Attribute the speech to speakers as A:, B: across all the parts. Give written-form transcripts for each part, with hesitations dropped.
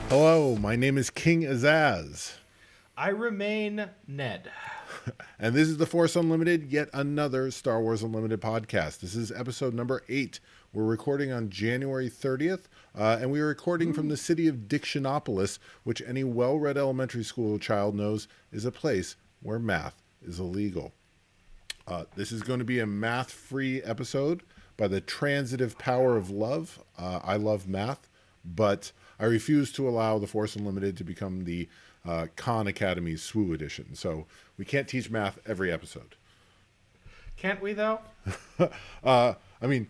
A: Hello, my name is King Azaz,
B: I remain Ned.
A: and this is the Force Unlimited, yet another Star Wars Unlimited podcast. This is episode number 8. We're recording on January 30th, and we are recording from the city of Dictionopolis, which any well-read elementary school child knows is a place where math is illegal. This is going to be a math-free episode by the transitive power of love. I love math, but I refuse to allow the Force Unlimited to become the Khan Academy's SWU edition. So we can't teach math every episode.
B: Can't we though?
A: I mean,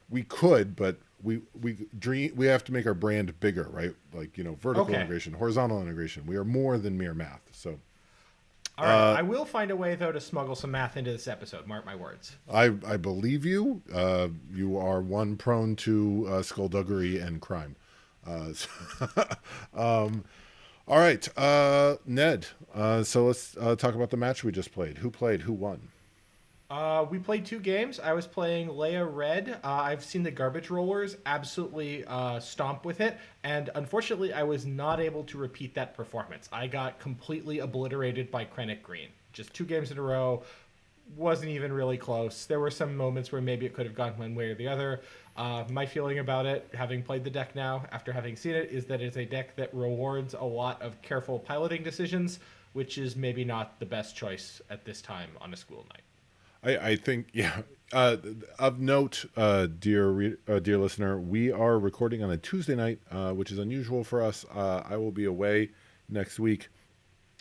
A: we could, but we have to make our brand bigger, right? Like, vertical
B: Okay.
A: integration, horizontal integration. We are more than mere math. So
B: All right. I will find a way though to smuggle some math into this episode. Mark my words.
A: I believe you. You are one prone to skullduggery and crime. All right, Ned. So let's talk about the match we just played. Who played? Who won?
B: We played two games. I was playing Leia Red. I've seen the garbage rollers absolutely stomp with it, and unfortunately, I was not able to repeat that performance. I got completely obliterated by Krennic Green. Just two games in a row. Wasn't even really close. There were some moments where maybe it could have gone one way or the other. My feeling about it, having played the deck now, after having seen it, is that it's a deck that rewards a lot of careful piloting decisions, which is maybe not the best choice at this time on a school night.
A: I think, yeah. Of note, dear listener, we are recording on a Tuesday night, which is unusual for us. I will be away next week,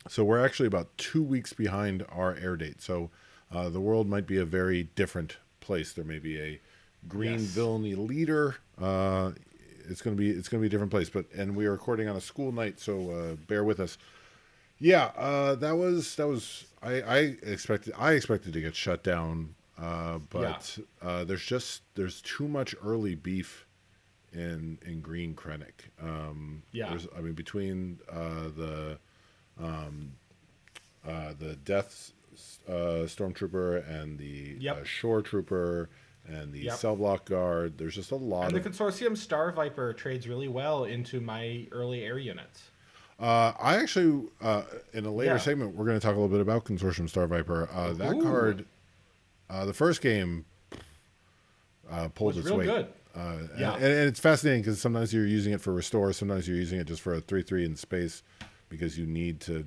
A: so we're actually about 2 weeks behind our air date. So the world might be a very different place. There may be a green
B: Yes.
A: villainy leader. It's gonna be a different place. And we are recording on a school night, so bear with us. Yeah, that was I expected to get shut down,
B: Yeah.
A: but there's too much early beef in Green Krennic.
B: Yeah.
A: Between the Death Stormtrooper and the
B: Yep.
A: Shore Trooper and the
B: Yep.
A: Cell Block Guard, there's just a lot
B: And the
A: of.
B: Consortium Star Viper trades really well into my early air units.
A: I actually, in a later
B: Yeah.
A: segment, we're going to talk a little bit about Consortium Star Viper. That
B: Ooh,
A: card, the first game, pulled
B: was
A: its
B: real
A: weight.
B: good. Yeah.
A: And it's fascinating because sometimes you're using it for restore, sometimes you're using it just for a 3/3 in space because you need to,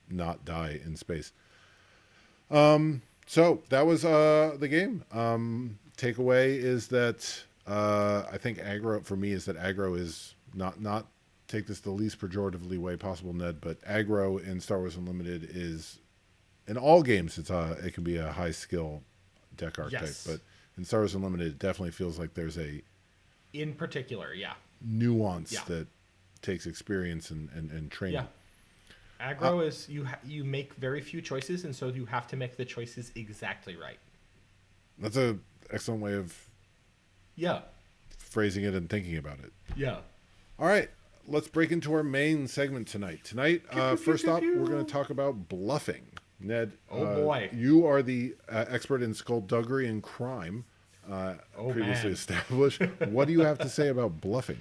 A: not die in space. So that was the game. Takeaway is that I think aggro for me is that aggro is not take this the least pejoratively way possible, Ned. But aggro in Star Wars Unlimited is in all games it can be a high skill deck archetype,
B: Yes.
A: but in Star Wars Unlimited it definitely feels like there's a
B: In particular, yeah.
A: nuance
B: Yeah.
A: that takes experience and training.
B: Yeah. Aggro is you make very few choices, and so you have to make the choices exactly right.
A: That's a excellent way of
B: Yeah.
A: phrasing it and thinking about it.
B: Yeah.
A: All right, let's break into our main segment tonight. First up, we're going to talk about bluffing. Ned,
B: Oh, boy.
A: you are the expert in skullduggery and crime,
B: Oh,
A: previously
B: man.
A: established. What do you have to say about bluffing?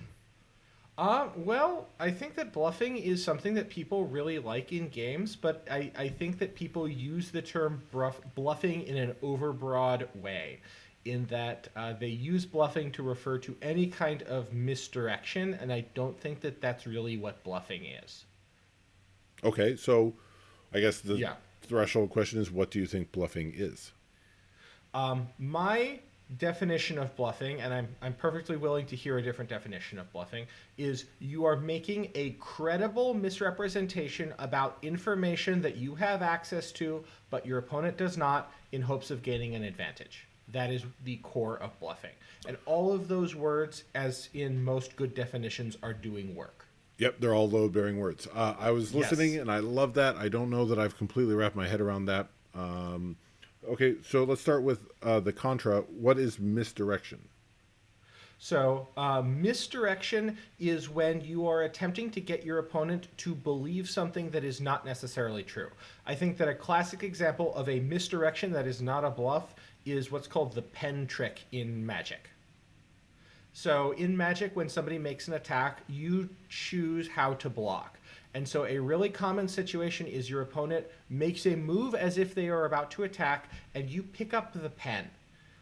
B: Well, I think that bluffing is something that people really like in games, but I think that people use the term bluffing in an overbroad way, in that they use bluffing to refer to any kind of misdirection, and I don't think that that's really what bluffing is.
A: Okay, so I guess the
B: Yeah.
A: threshold question is, what do you think bluffing is?
B: My definition of bluffing, and I'm perfectly willing to hear a different definition of bluffing, is you are making a credible misrepresentation about information that you have access to, but your opponent does not, in hopes of gaining an advantage. That is the core of bluffing. And all of those words, as in most good definitions, are doing work.
A: Yep, they're all load-bearing words. I was listening,
B: Yes.
A: and I love that. I don't know that I've completely wrapped my head around that. Okay, so let's start with the contra. What is misdirection?
B: So, misdirection is when you are attempting to get your opponent to believe something that is not necessarily true. I think that a classic example of a misdirection that is not a bluff is what's called the pen trick in Magic. So in Magic, when somebody makes an attack, you choose how to block. And so a really common situation is your opponent makes a move as if they are about to attack, and you pick up the pen.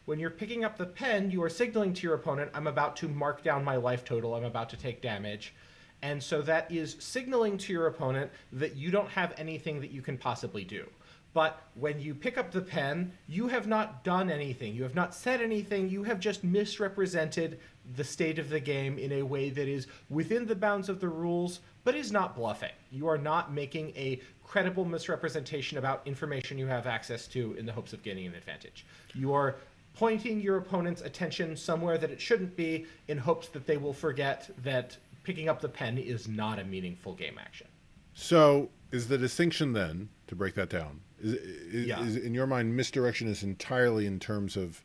B: When you're picking up the pen, you are signaling to your opponent, I'm about to mark down my life total, I'm about to take damage. And so that is signaling to your opponent that you don't have anything that you can possibly do. But when you pick up the pen, you have not done anything. You have not said anything. You have just misrepresented the state of the game in a way that is within the bounds of the rules, but is not bluffing. You are not making a credible misrepresentation about information you have access to in the hopes of gaining an advantage. You are pointing your opponent's attention somewhere that it shouldn't be in hopes that they will forget that picking up the pen is not a meaningful game action.
A: So is the distinction then, to break that down,
B: Yeah.
A: is in your mind misdirection is entirely in terms of,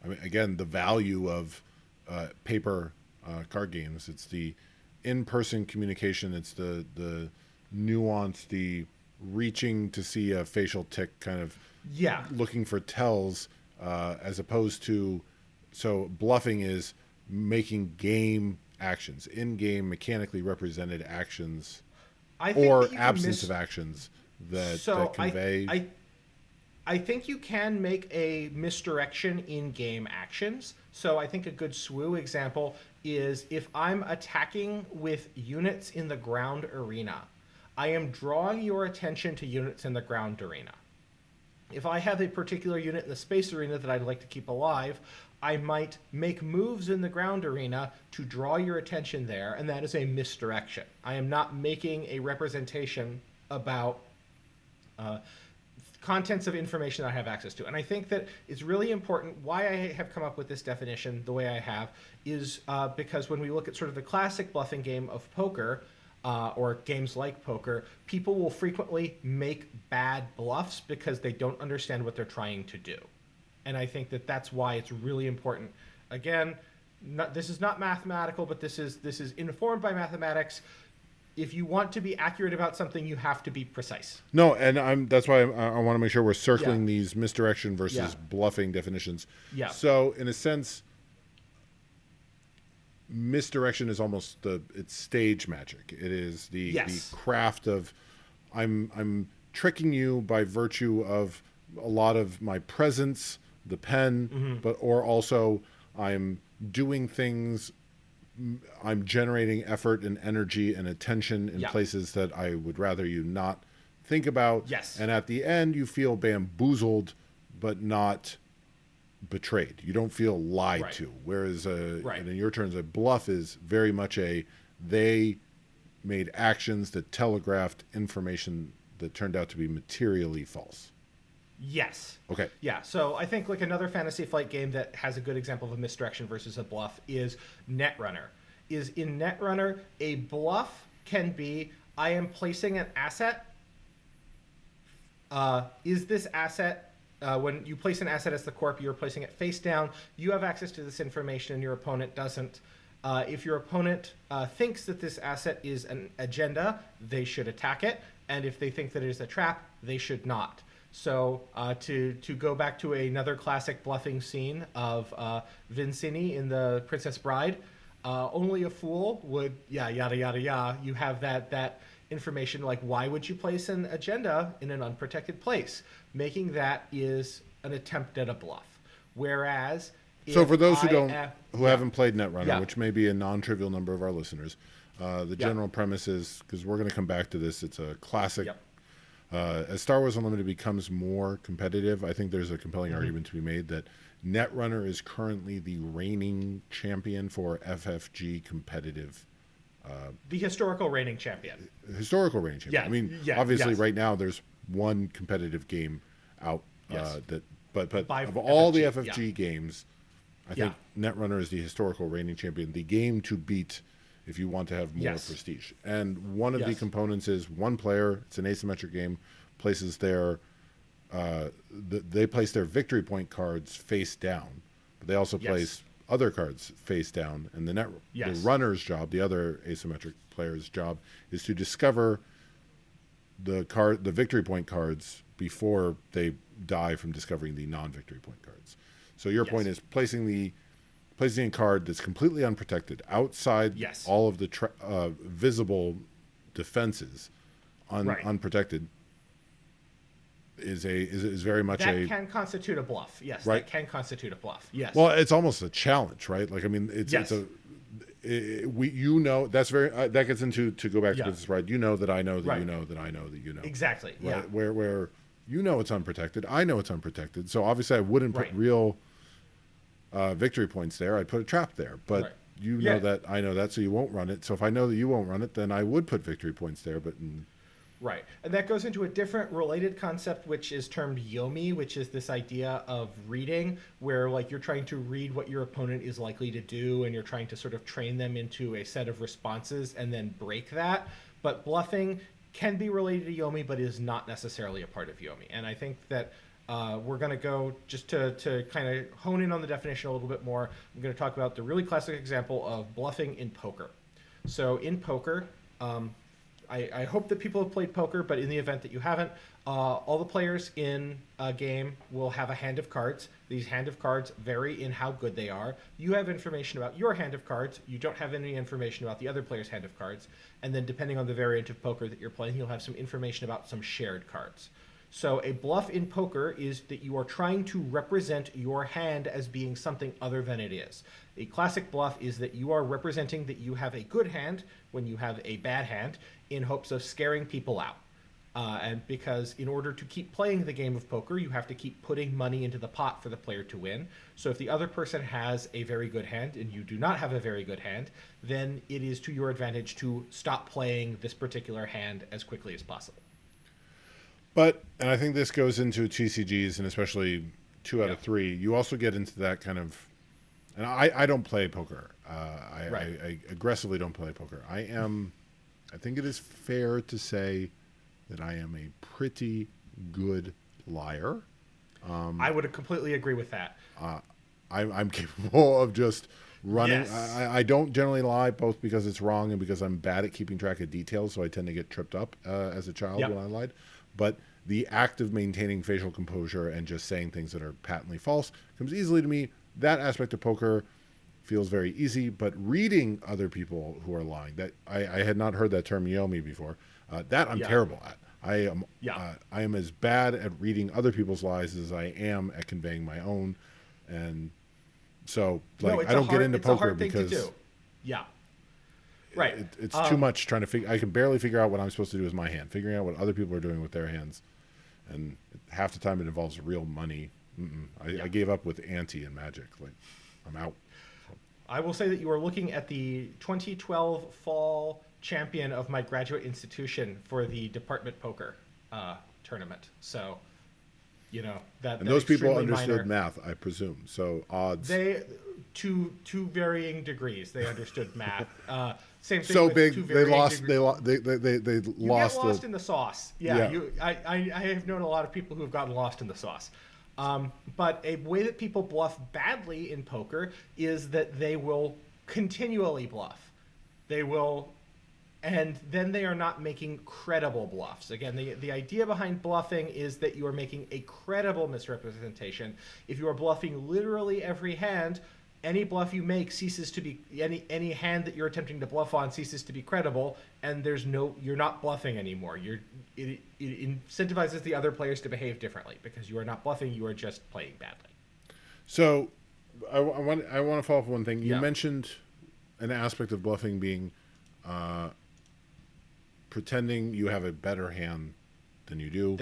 A: I mean, again, the value of paper card games. It's the in-person communication. It's the nuance, the reaching to see a facial tick, kind of
B: Yeah.
A: looking for tells, as opposed to, so bluffing is making game actions, in-game mechanically represented actions,
B: I think
A: or
B: that you can
A: absence of actions that convey.
B: I think you can make a misdirection in game actions. So I think a good SWU example is if I'm attacking with units in the ground arena, I am drawing your attention to units in the ground arena. If I have a particular unit in the space arena that I'd like to keep alive, I might make moves in the ground arena to draw your attention there, and that is a misdirection. I am not making a representation about contents of information that I have access to. And I think that it's really important. Why I have come up with this definition the way I have is because when we look at sort of the classic bluffing game of poker, or games like poker, people will frequently make bad bluffs because they don't understand what they're trying to do. And I think that that's why it's really important. Again, this is not mathematical, but this is informed by mathematics. If you want to be accurate about something, you have to be precise.
A: No, and that's why I want to make sure we're circling
B: Yeah.
A: these misdirection versus
B: Yeah.
A: bluffing definitions.
B: Yeah.
A: So in a sense, misdirection is almost it's stage magic. It is the
B: Yes.
A: craft of I'm tricking you by virtue of a lot of my presence, the pen, but or also I'm doing things, I'm generating effort and energy and attention in
B: Yeah.
A: places that I would rather you not think about.
B: Yes.
A: And at the end you feel bamboozled but not betrayed. You don't feel lied
B: Right.
A: to. Whereas
B: Right.
A: and in your terms, a bluff is very much they made actions that telegraphed information that turned out to be materially false.
B: Yes.
A: Okay.
B: Yeah. So I think like another Fantasy Flight game that has a good example of a misdirection versus a bluff is Netrunner. Is in Netrunner, a bluff can be I am placing an asset. Is this asset when you place an asset as the corp, you're placing it face down. You have access to this information, and your opponent doesn't. If your opponent thinks that this asset is an agenda, they should attack it, and if they think that it is a trap, they should not. So to go back to another classic bluffing scene of Vincini in The Princess Bride, only a fool would yada yada yada. You have that information like why would you place an agenda in an unprotected place? Making that is an attempt at a bluff. Whereas
A: So for those who
B: yeah.
A: haven't played Netrunner,
B: Yeah.
A: which may be a non-trivial number of our listeners, the general premise is, because we're going to come back to this, it's a classic.
B: Yep.
A: As Star Wars Unlimited becomes more competitive, I think there's a compelling argument to be made that Netrunner is currently the reigning champion for FFG competitive.
B: The historical reigning champion.
A: Historical reigning champion.
B: Yeah,
A: I mean,
B: yeah,
A: obviously,
B: yes.
A: right now there's one competitive game out
B: Yes.
A: but
B: By
A: of all the
B: FFG,
A: FFG games, I
B: Yeah.
A: think Netrunner is the historical reigning champion, the game to beat if you want to have more
B: Yes.
A: prestige. And one of the
B: Yes.
A: components is one player. It's an asymmetric game. Places their they place their victory point cards face down, but they also
B: Yes.
A: place other cards face down. And the
B: Yes.
A: runner's job, the other asymmetric player's job, is to discover the victory point cards before they die from discovering the non-victory point cards. So your
B: Yes.
A: point is placing the placing a card that's completely unprotected outside
B: Yes.
A: all of the visible defenses,
B: Right.
A: unprotected, is very much
B: That can constitute a bluff. Yes,
A: right.
B: that can constitute a bluff. Yes.
A: Well, it's almost a challenge, right? Like, I mean, it's
B: Yes.
A: that's very that gets into, to go back to
B: Yeah.
A: Princess Bride. You know that I know that
B: Right.
A: you know that I know that you know.
B: Exactly.
A: Right?
B: Yeah.
A: Where you know it's unprotected, I know it's unprotected. So obviously I wouldn't put
B: Right.
A: real victory points there. I'd put a trap there. But
B: Right.
A: you
B: Yeah.
A: know that I know that, so you won't run it. So if I know that you won't run it, then I would put victory points there. But
B: Right. And that goes into a different related concept, which is termed yomi, which is this idea of reading, where like you're trying to read what your opponent is likely to do, and you're trying to sort of train them into a set of responses and then break that. But bluffing can be related to yomi, but is not necessarily a part of yomi. And I think that we're going to go just to kind of hone in on the definition a little bit more. I'm going to talk about the really classic example of bluffing in poker. So in poker, I hope that people have played poker, but in the event that you haven't, all the players in a game will have a hand of cards. These hand of cards vary in how good they are. You have information about your hand of cards. You don't have any information about the other player's hand of cards. And then depending on the variant of poker that you're playing, you'll have some information about some shared cards. So a bluff in poker is that you are trying to represent your hand as being something other than it is. A classic bluff is that you are representing that you have a good hand when you have a bad hand in hopes of scaring people out. And because in order to keep playing the game of poker, you have to keep putting money into the pot for the player to win. So if the other person has a very good hand and you do not have a very good hand, then it is to your advantage to stop playing this particular hand as quickly as possible.
A: But, and I think this goes into TCGs, and especially 2 out of 3. You also get into that kind of, and I don't play poker. I aggressively don't play poker. I think it is fair to say that I am a pretty good liar.
B: I would completely agree with that.
A: I'm capable of just running.
B: Yes.
A: I don't generally lie, both because it's wrong and because I'm bad at keeping track of details, so I tend to get tripped up as a child when I lied. But the act of maintaining facial composure and just saying things that are patently false comes easily to me. That aspect of poker feels very easy, but reading other people who are lying, that I had not heard that term yomi before, that I'm terrible at. I am as bad at reading other people's lies as I am at conveying my own. And so like I don't get into poker because
B: right.
A: It's too much trying to figure. I can barely figure out what I'm supposed to do with my hand. Figuring out what other people are doing with their hands, and half the time it involves real money. I gave up with ante and magic. Like I'm out.
B: I will say that you are looking at the 2012 fall champion of my graduate institution for the department poker tournament. So, you know
A: and those people understood math, I presume. So odds.
B: They to varying degrees. They understood math. Same thing.
A: So
B: with
A: big they lost.
B: Degrees.
A: They
B: You
A: lost.
B: get lost in the sauce. Yeah. I have known a lot of people who have gotten lost in the sauce. But a way that people bluff badly in poker is that they will continually bluff. They will, and then they are not making credible bluffs. Again, the idea behind bluffing is that you are making a credible misrepresentation. If you are bluffing literally every hand, any bluff you make ceases to be any hand that you're attempting to bluff on ceases to be credible, and you're not bluffing anymore. It incentivizes the other players to behave differently because you are not bluffing, you are just playing badly.
A: So I want to follow up on one thing. You mentioned an aspect of bluffing being pretending you have a better hand than you do.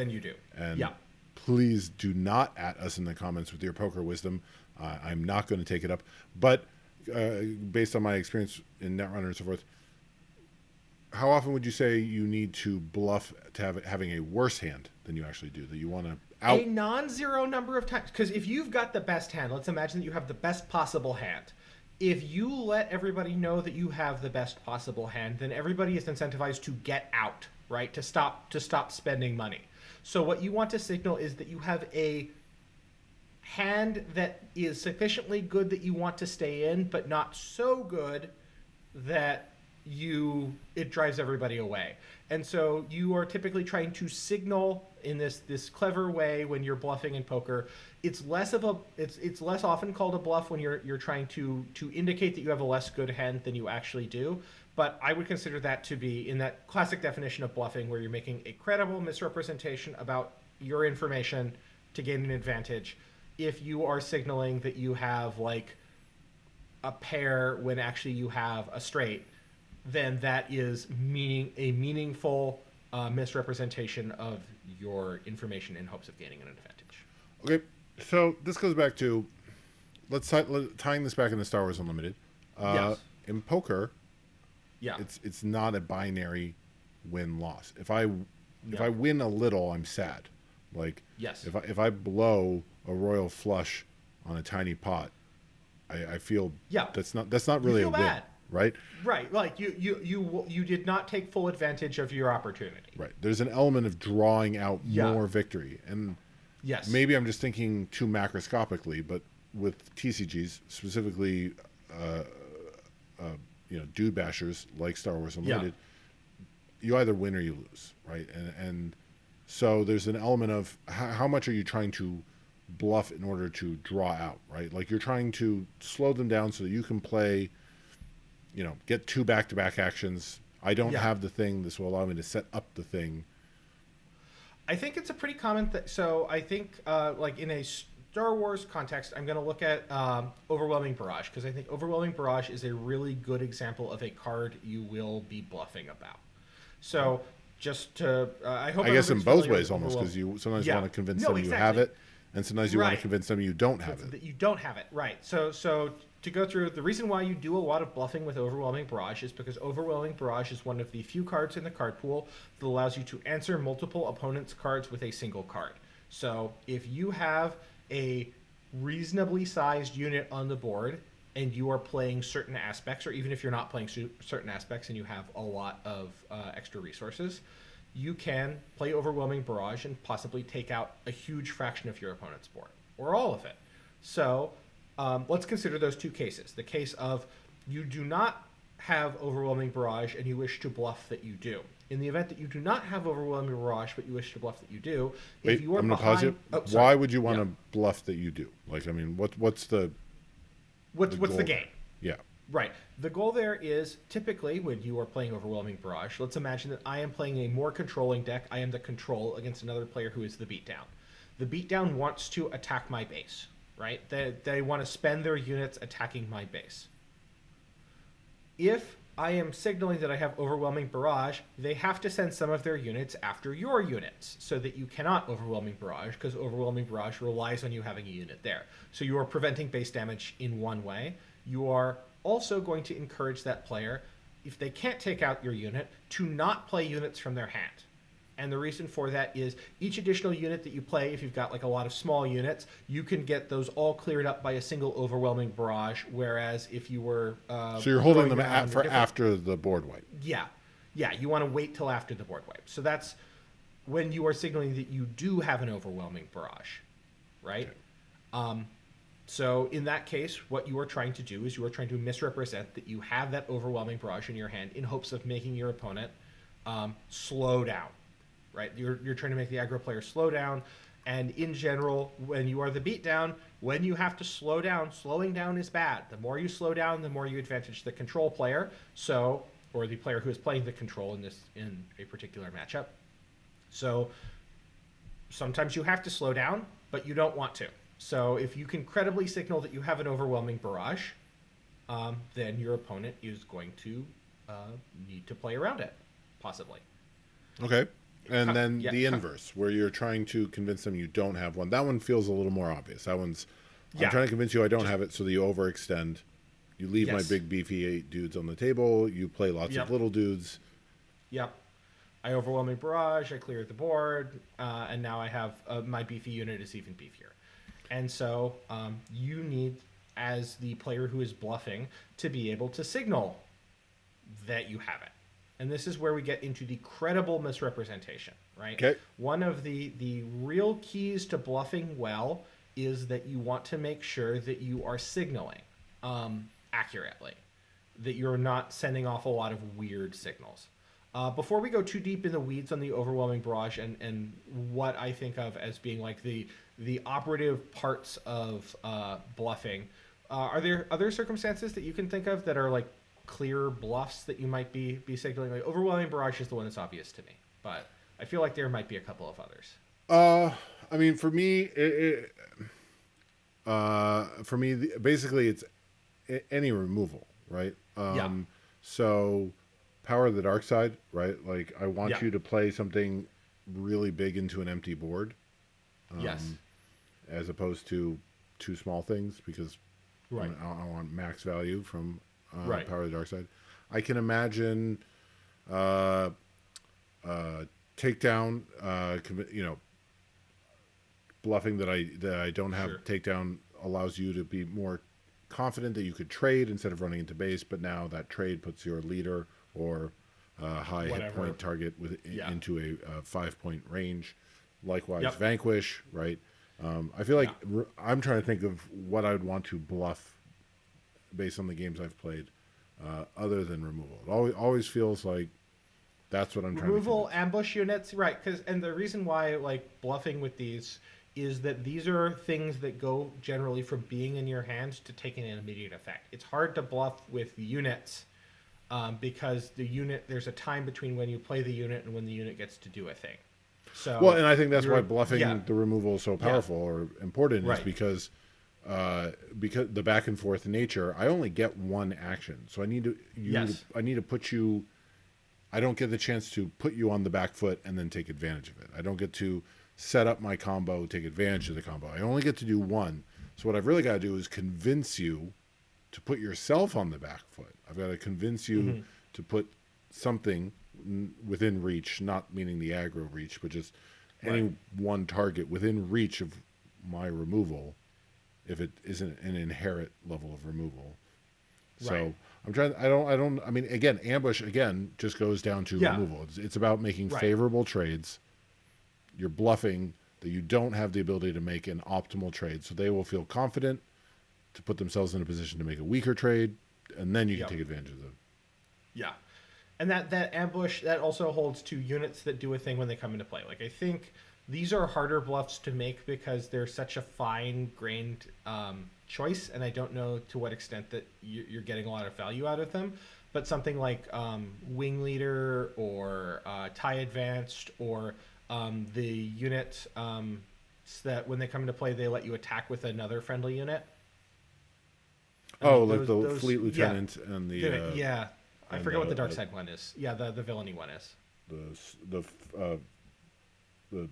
A: And please do not at us in the comments with your poker wisdom. I'm not going to take it up. But based on my experience in Netrunner and so forth, how often would you say you need to bluff to having a worse hand than you actually do? That you want to
B: a non-zero number of times. Because if you've got the best hand, let's imagine that you have the best possible hand. If you let everybody know that you have the best possible hand, then everybody is incentivized to get out, right? To stop spending money. So what you want to signal is that you have a hand that is sufficiently good that you want to stay in, but not so good that it drives everybody away. And so you are typically trying to signal in this clever way when you're bluffing in poker. It's less often called a bluff when you're trying to indicate that you have a less good hand than you actually do. But I would consider that to be in that classic definition of bluffing, where you're making a credible misrepresentation about your information to gain an advantage. If you are signaling that you have like a pair when actually you have a straight, then that is a meaningful misrepresentation of your information in hopes of gaining an advantage.
A: Okay, so this goes back to tying this back into Star Wars Unlimited.
B: Yes.
A: In poker,
B: Yeah.
A: it's not a binary win loss. If I
B: Yeah.
A: win a little, I'm sad. Like
B: Yes.
A: if I blow a royal flush on a tiny pot, I feel
B: Yeah.
A: that's not really
B: feel
A: a win,
B: bad.
A: right?
B: Right. Like you did not take full advantage of your opportunity.
A: Right. There's an element of drawing out
B: Yeah.
A: more victory, and
B: Yes.
A: maybe I'm just thinking too macroscopically, but with TCGs specifically, dude bashers like Star Wars Unlimited, you either win or you lose, right? And so there's an element of how much are you trying to bluff in order to draw out, right? Like you're trying to slow them down so that you can play, get two back-to-back actions. I don't have the thing. This will allow me to set up the thing.
B: I think it's a pretty common thing. So I think, like in a Star Wars context, I'm going to look at Overwhelming Barrage, because I think Overwhelming Barrage is a really good example of a card you will be bluffing about. So just to, I hope
A: I guess in
B: everybody's
A: both
B: familiar
A: ways,
B: with
A: almost, because you sometimes
B: Yeah.
A: want to convince
B: No,
A: them you have
B: exactly.
A: it, and sometimes you want to
B: Right.
A: convince them you don't have it.
B: that you don't have it, right? So to go through the reason why you do a lot of bluffing with Overwhelming Barrage is because Overwhelming Barrage is one of the few cards in the card pool that allows you to answer multiple opponents' cards with a single card. So if you have a reasonably sized unit on the board and you are playing certain aspects, or even if you're not playing certain aspects and you have a lot of extra resources, you can play Overwhelming Barrage and possibly take out a huge fraction of your opponent's board, or all of it. So let's consider those two cases. The case of you do not have Overwhelming Barrage and you wish to bluff that you do. In the event that you do not have Overwhelming Barrage but you wish to bluff that you do,
A: Wait,
B: if you are
A: I'm going to
B: behind...
A: pause you.
B: Oh, sorry.
A: Why would you want
B: Yeah.
A: to bluff that you do? Like, I mean, what's the
B: What's
A: goal
B: the
A: there?
B: game?
A: Yeah.
B: Right. The goal there is typically when you are playing Overwhelming Barrage, let's imagine that I am playing a more controlling deck. I am the control against another player who is the beatdown. The beatdown wants to attack my base, right? They want to spend their units attacking my base. If I am signaling that I have Overwhelming Barrage, they have to send some of their units after your units so that you cannot Overwhelming Barrage, because Overwhelming Barrage relies on you having a unit there. So you are preventing base damage in one way. You are also going to encourage that player, if they can't take out your unit, to not play units from their hand. And the reason for that is each additional unit that you play, if you've got like a lot of small units, you can get those all cleared up by a single Overwhelming Barrage. Whereas if you were
A: So you're holding them
B: around
A: for after the board wipe.
B: Yeah, you want to wait till after the board wipe. So that's when you are signaling that you do have an Overwhelming Barrage, right?
A: Okay.
B: So in that case, what you are trying to do is you are trying to misrepresent that you have that Overwhelming Barrage in your hand in hopes of making your opponent slow down, right? You're trying to make the aggro player slow down. And in general, when you are the beatdown, when you have to slow down, slowing down is bad. The more you slow down, the more you advantage the control player, or the player who is playing the control in a particular matchup. So sometimes you have to slow down, but you don't want to. So if you can credibly signal that you have an Overwhelming Barrage, then your opponent is going to need to play around it, possibly.
A: Okay. And then
B: Yeah.
A: the inverse, where you're trying to convince them you don't have one. That one feels a little more obvious. That one's,
B: Yeah.
A: I'm trying to convince you I don't have it, so that you overextend. You leave my
B: Yes.
A: big beefy 8 dudes on the table. You play lots
B: Yep.
A: of little dudes.
B: Yep. I Overwhelming Barrage, I clear the board, and now I have my beefy unit is even beefier. And so you need, as the player who is bluffing, to be able to signal that you have it. And this is where we get into the credible misrepresentation, right?
A: Okay.
B: One of the real keys to bluffing well is that you want to make sure that you are signaling accurately. that you're not sending off a lot of weird signals. Before we go too deep in the weeds on the overwhelming barrage and what I think of as being like the operative parts of bluffing, are there other circumstances that you can think of that are like clear bluffs that you might be signaling? Like overwhelming barrage is the one that's obvious to me, but I feel like there might be a couple of others.
A: I mean, for me, basically, it's any removal, right?
B: Yeah.
A: So, Power of the Dark Side, right? Like, I want
B: Yeah.
A: you to play something really big into an empty board,
B: Yes.
A: as opposed to two small things, because
B: Right.
A: I want max value from
B: Right.
A: Power of the Dark Side. I can imagine uh, takedown, bluffing that I don't have
B: Sure.
A: takedown allows you to be more confident that you could trade instead of running into base, but now that trade puts your leader or high hit
B: Whatever.
A: point target
B: Yeah.
A: into a 5-point range. Likewise,
B: Yep.
A: Vanquish, right? I feel like
B: Yeah.
A: I'm trying to think of what I would want to bluff based on the games I've played, other than removal. It always feels like that's what I'm trying to
B: Removal
A: convince.
B: ambush units, right? Because and the reason why like bluffing with these is that these are things that go generally from being in your hand to taking an immediate effect. It's hard to bluff with units because the unit there's a time between when you play the unit and when the unit gets to do a thing.
A: Well,
B: So
A: and I think that's why
B: you're yeah
A: bluffing the removal is so
B: yeah
A: powerful or important is
B: right
A: because the back and forth nature. I only get one action, so
B: yes
A: I need to put you. I don't get the chance to put you on the back foot and then take advantage of it. I don't get to set up my combo, take advantage of the combo. I only get to do one. So what I've really got to do is convince you to put yourself on the back foot. I've got to convince you to put something within reach, not meaning the aggro reach, but just
B: right
A: any one target within reach of my removal, if it isn't an inherent level of removal.
B: right
A: So I'm trying. I mean, again, ambush again just goes down to
B: yeah
A: removal. It's about making
B: right
A: favorable trades. You're bluffing that you don't have the ability to make an optimal trade, so they will feel confident to put themselves in a position to make a weaker trade, and then you can
B: yep
A: take advantage of them.
B: yeah. And that ambush that also holds to units that do a thing when they come into play. Like I think these are harder bluffs to make because they're such a fine-grained choice, and I don't know to what extent that you're getting a lot of value out of them. But something like Wing Leader or Tie Advanced or the unit that when they come into play they let you attack with another friendly unit.
A: Oh, like the
B: Those
A: fleet
B: yeah
A: lieutenant and
B: yeah. I
A: and
B: forget what the dark side one is. Yeah, the villainy one is.
A: the uh, the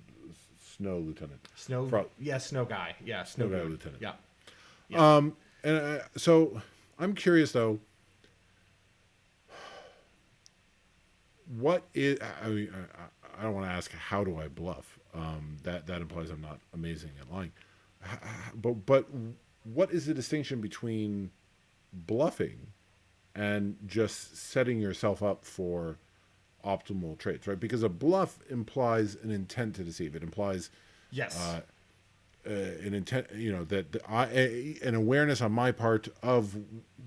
A: snow lieutenant,
B: Snow,
A: Fro-
B: yeah, snow guy, yeah,
A: snow
B: snow
A: guy
B: dude,
A: lieutenant.
B: yeah, yeah,
A: And so I'm curious though, what is? I mean, I don't want to ask how do I bluff. That implies I'm not amazing at lying. But what is the distinction between bluffing and just setting yourself up for optimal trades, right? Because a bluff implies an intent to deceive. It implies
B: yes,
A: an intent, an awareness on my part of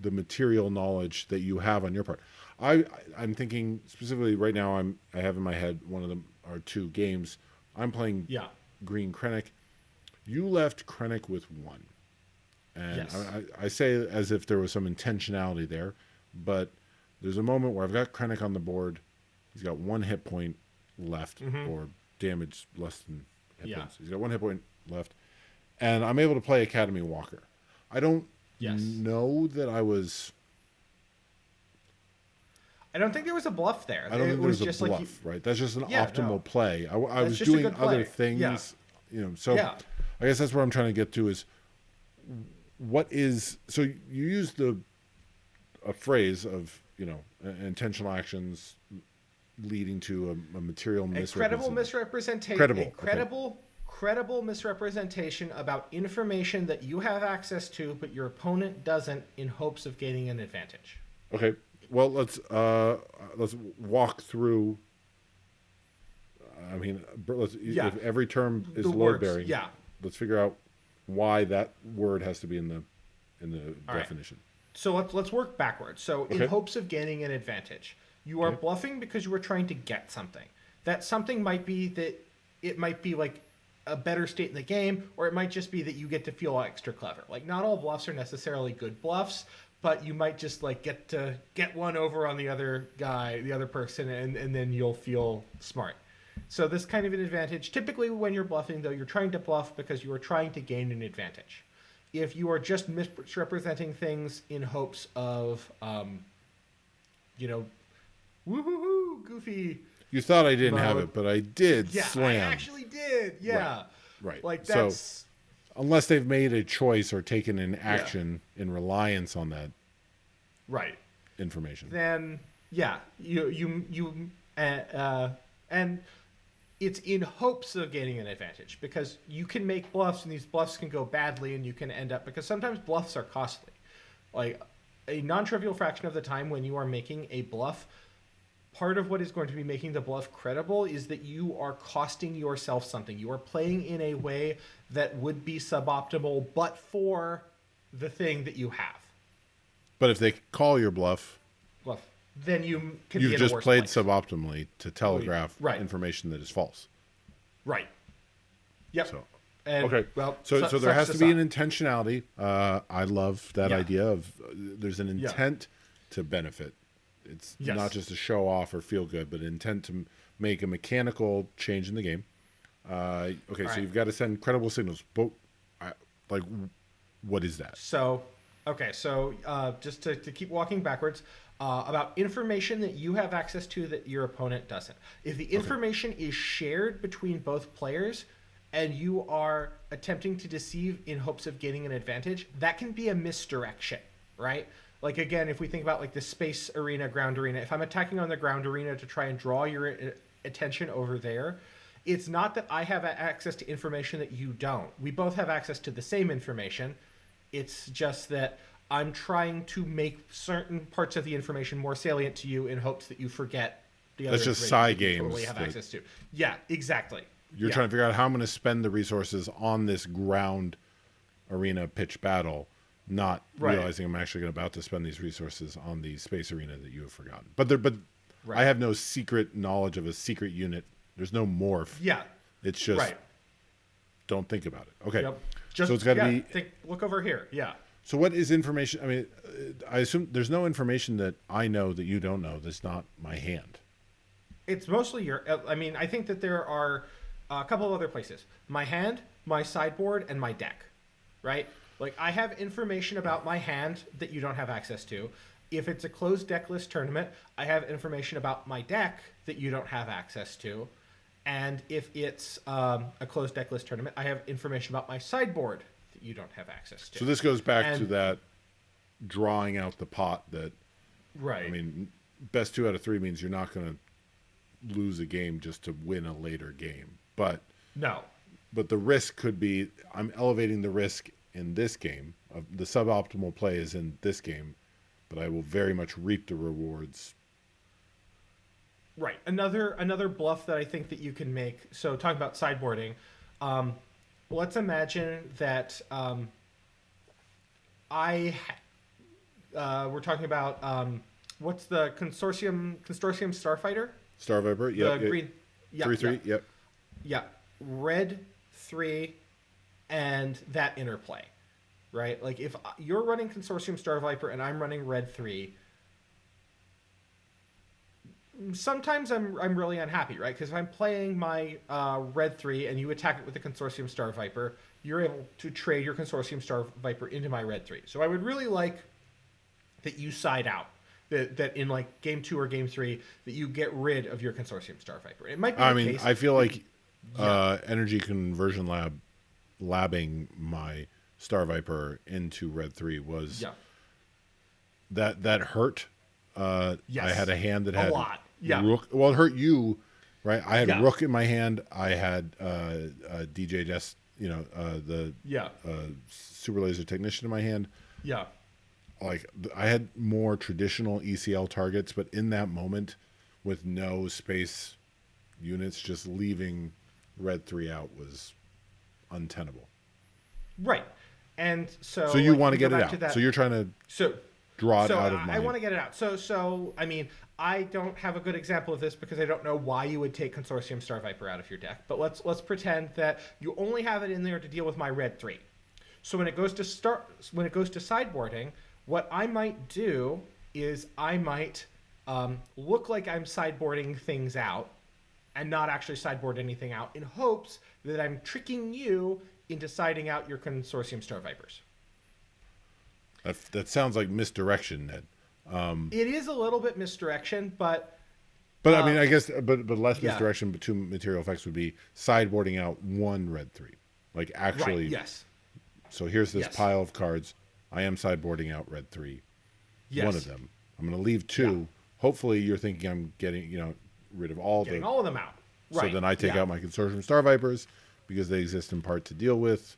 A: the material knowledge that you have on your part. I'm thinking specifically right now. I have in my head one of them are two games. I'm playing
B: yeah,
A: Green Krennic. You left Krennic with one, and
B: yes,
A: I say as if there was some intentionality there, but there's a moment where I've got Krennic on the board. He's got one hit point left, or damage less than hit
B: yeah,
A: points. He's got one hit point left, and I'm able to play Academy Walker. I don't
B: yes.
A: know that I was.
B: I don't think there was a bluff there.
A: I don't
B: It
A: think
B: was
A: there's a
B: just like,
A: bluff, right? That's just an
B: yeah, no,
A: optimal play. I
B: that's
A: was
B: just a
A: doing
B: good
A: other
B: play. Yeah,
A: things, So
B: yeah,
A: I guess that's where I'm trying to get to is what is. So you use a phrase of intentional actions leading to a material
B: a credible
A: misrepresentation.
B: misrepresentation, a
A: Credible, okay.
B: credible misrepresentation about information that you have access to, but your opponent doesn't, in hopes of gaining an advantage.
A: Okay. Well, let's walk through. I mean,
B: Yeah,
A: if every term is
B: the
A: load
B: words.
A: bearing,
B: Yeah.
A: let's figure out why that word has to be in the
B: All right.
A: definition.
B: So let's work backwards. So in
A: Okay.
B: hopes of gaining an advantage, you are
A: Okay.
B: bluffing because you are trying to get something. That something might be that it might be like a better state in the game, or it might just be that you get to feel extra clever. Like not all bluffs are necessarily good bluffs, but you might just like get to get one over on the other guy, the other person, and then you'll feel smart. So this kind of an advantage. Typically, when you're bluffing, though, you're trying to bluff because you are trying to gain an advantage. If you are just misrepresenting things in hopes of, you know, woohoo, goofy
A: You thought I didn't have
B: mode.
A: it, but I did
B: Yeah, I
A: slam.
B: actually did. Yeah,
A: Right.
B: like
A: So
B: that's
A: unless they've made a choice or taken an
B: yeah,
A: action in reliance on that
B: right.
A: information.
B: Then yeah, and it's in hopes of gaining an advantage because you can make bluffs and these bluffs can go badly and you can end up because sometimes bluffs are costly. Like a non-trivial fraction of the time when you are making a bluff, part of what is going to be making the bluff credible is that you are costing yourself something. You are playing in a way that would be suboptimal but for the thing that you have.
A: But if they call your bluff,
B: Bluff. Then you can be
A: you've
B: in a
A: just
B: worse
A: played
B: place.
A: suboptimally to telegraph
B: Right.
A: information that is false.
B: Right. Yep.
A: So
B: And,
A: okay.
B: Well,
A: So there has to be an
B: aside.
A: intentionality. I love that
B: Yeah.
A: idea of there's an
B: Yeah.
A: intent to benefit. It's
B: Yes.
A: not just a show off or feel good, but intent to make a mechanical change in the game. Okay, so
B: right.
A: you've got to send credible signals. But like, what is that?
B: So, okay, so just to keep walking backwards, about information that you have access to that your opponent doesn't. If the information is shared between both players and you are attempting to deceive in hopes of gaining an advantage, that can be a misdirection, right? Like again, if we think about like the space arena, ground arena, if I'm attacking on the ground arena to try and draw your attention over there, it's not that I have access to information that you don't. We both have access to the same information. It's just that I'm trying to make certain parts of the information more salient to you in hopes that you forget the other
A: That's just
B: information
A: side
B: that you
A: games
B: totally have
A: that-
B: access to. Yeah, exactly.
A: You're
B: Yeah.
A: trying to figure out how I'm going to spend the resources on this ground arena pitch battle, not
B: Right.
A: realizing I'm actually about to spend these resources on the space arena that you have forgotten. But
B: Right.
A: I have no secret knowledge of a secret unit. There's no morph.
B: Yeah.
A: It's just
B: Right.
A: don't think about it. Okay.
B: Yep. Just,
A: So it's got to
B: yeah,
A: be.
B: look over here. Yeah.
A: So what is information? I mean, I assume there's no information that I know that you don't know. That's not my hand.
B: It's mostly your. I mean, I think that there are a couple of other places. My hand, my sideboard, and my deck. Right? Like, I have information about my hand that you don't have access to. If it's a closed deck list tournament, I have information about my deck that you don't have access to. And if it's a closed deck list tournament, I have information about my sideboard that you don't have access to.
A: So this goes back to
B: And-
A: that drawing out the pot that,
B: Right.
A: I mean, best 2 out of 3 means you're not going to lose a game just to win a later game. But
B: No.
A: the risk could be I'm elevating the risk in this game. Of the suboptimal play is in this game, but I will very much reap the rewards.
B: Right. Another bluff that I think that you can make. So talking about sideboarding, let's imagine that we're talking about what's the consortium starfighter?
A: Star Viper, yep.
B: The green. Yeah,
A: 3/3,
B: yeah,
A: yep.
B: yeah. Red 3 and that interplay. Right? Like if you're running Consortium Star Viper and I'm running Red 3, sometimes I'm really unhappy, right? Because if I'm playing my Red 3 and you attack it with the Consortium Star Viper, you're able to trade your Consortium Star Viper into my Red 3. So I would really like that you side out. That in like game 2 or game 3 that you get rid of your Consortium Star Viper. It might be
A: I
B: the
A: mean,
B: case.
A: I feel like Energy Conversion labbing my Star Viper into Red 3 was that hurt.
B: Yes.
A: I had a hand that had
B: a lot. Yeah.
A: Rook. Well, it hurt you, right? I had
B: Yeah.
A: Rook in my hand. I had DJ Des, the Super Laser Technician in my hand.
B: Yeah.
A: Like I had more traditional ECL targets, but in that moment, with no space units, just leaving Red 3 out was untenable.
B: Right. And so
A: So you
B: like,
A: want to
B: go
A: get it
B: back
A: out.
B: to that-
A: So you're trying to.
B: So
A: draw it
B: So
A: out of my.
B: I want to get it out. So I mean, I don't have a good example of this because I don't know why you would take Consortium Star Viper out of your deck. But let's pretend that you only have it in there to deal with my red 3. So when it goes to sideboarding, what I might do is I might look like I'm sideboarding things out and not actually sideboard anything out in hopes that I'm tricking you into siding out your Consortium Star Vipers.
A: That sounds like misdirection, Ned.
B: It is a little bit misdirection, but
A: I mean, I guess, but less
B: yeah.
A: misdirection. But 2 material effects would be sideboarding out 1 red 3, like actually.
B: Right, yes.
A: So here's this
B: Yes.
A: pile of cards. I am sideboarding out red 3.
B: Yes.
A: One of them. I'm going to leave 2.
B: Yeah.
A: Hopefully, you're thinking I'm getting rid of all
B: Getting
A: the.
B: all of them out. Right.
A: So then I take
B: yeah.
A: out my Consortium Star Vipers because they exist in part to deal with.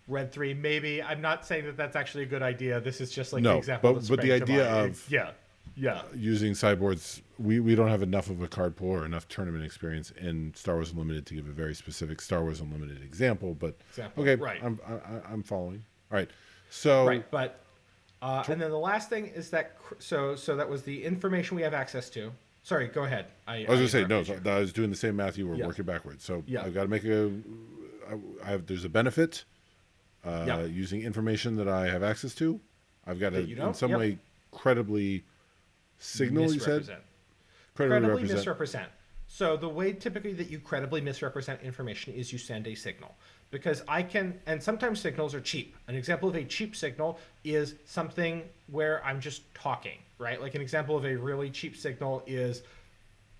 B: Red 3, maybe. I'm not saying that that's actually a good idea. This is just like
A: No,
B: the example.
A: but
B: that
A: the
B: sprang to
A: idea
B: mind.
A: of
B: yeah.
A: using sideboards, we don't have enough of a card pool or enough tournament experience in Star Wars Unlimited to give a very specific Star Wars Unlimited example. But okay,
B: right.
A: I'm following. All right, so
B: Right, but and then the last thing is that so that was the information we have access to. Sorry, go ahead.
A: I was going to say no. I was doing the same math you were
B: Yeah.
A: working backwards. So
B: Yeah.
A: I've got to make there's a benefit using information that I have access to. I've got to in some way credibly signal. You said
B: credibly misrepresent. So the way typically that you credibly misrepresent information is you send a signal. Because I can, and sometimes signals are cheap. An example of a cheap signal is something where I'm just talking, right? Like an example of a really cheap signal is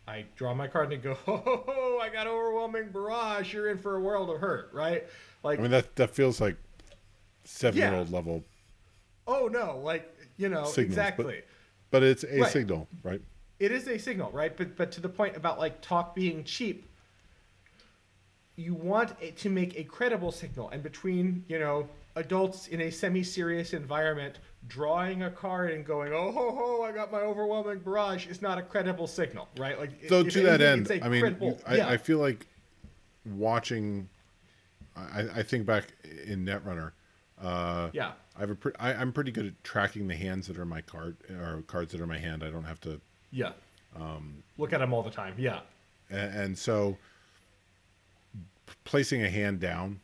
B: I draw my card and go, ho, ho, ho, I got overwhelming barrage. You're in for a world of hurt, right? Like,
A: I mean, that feels like 7-year-old level.
B: Oh, no, like,
A: signals,
B: exactly.
A: But it's a signal, right?
B: It is a signal, right? But to the point about like talk being cheap, you want it to make a credible signal. And between, adults in a semi-serious environment drawing a card and going, oh, ho, ho, I got my overwhelming barrage is not a credible signal, right? Like,
A: so to that end,
B: I mean,
A: I feel like watching, I think back in Netrunner, I'm pretty good at tracking the hands that are my card or cards that are in my hand. I don't have to
B: look at them all the time. Yeah.
A: And so placing a hand down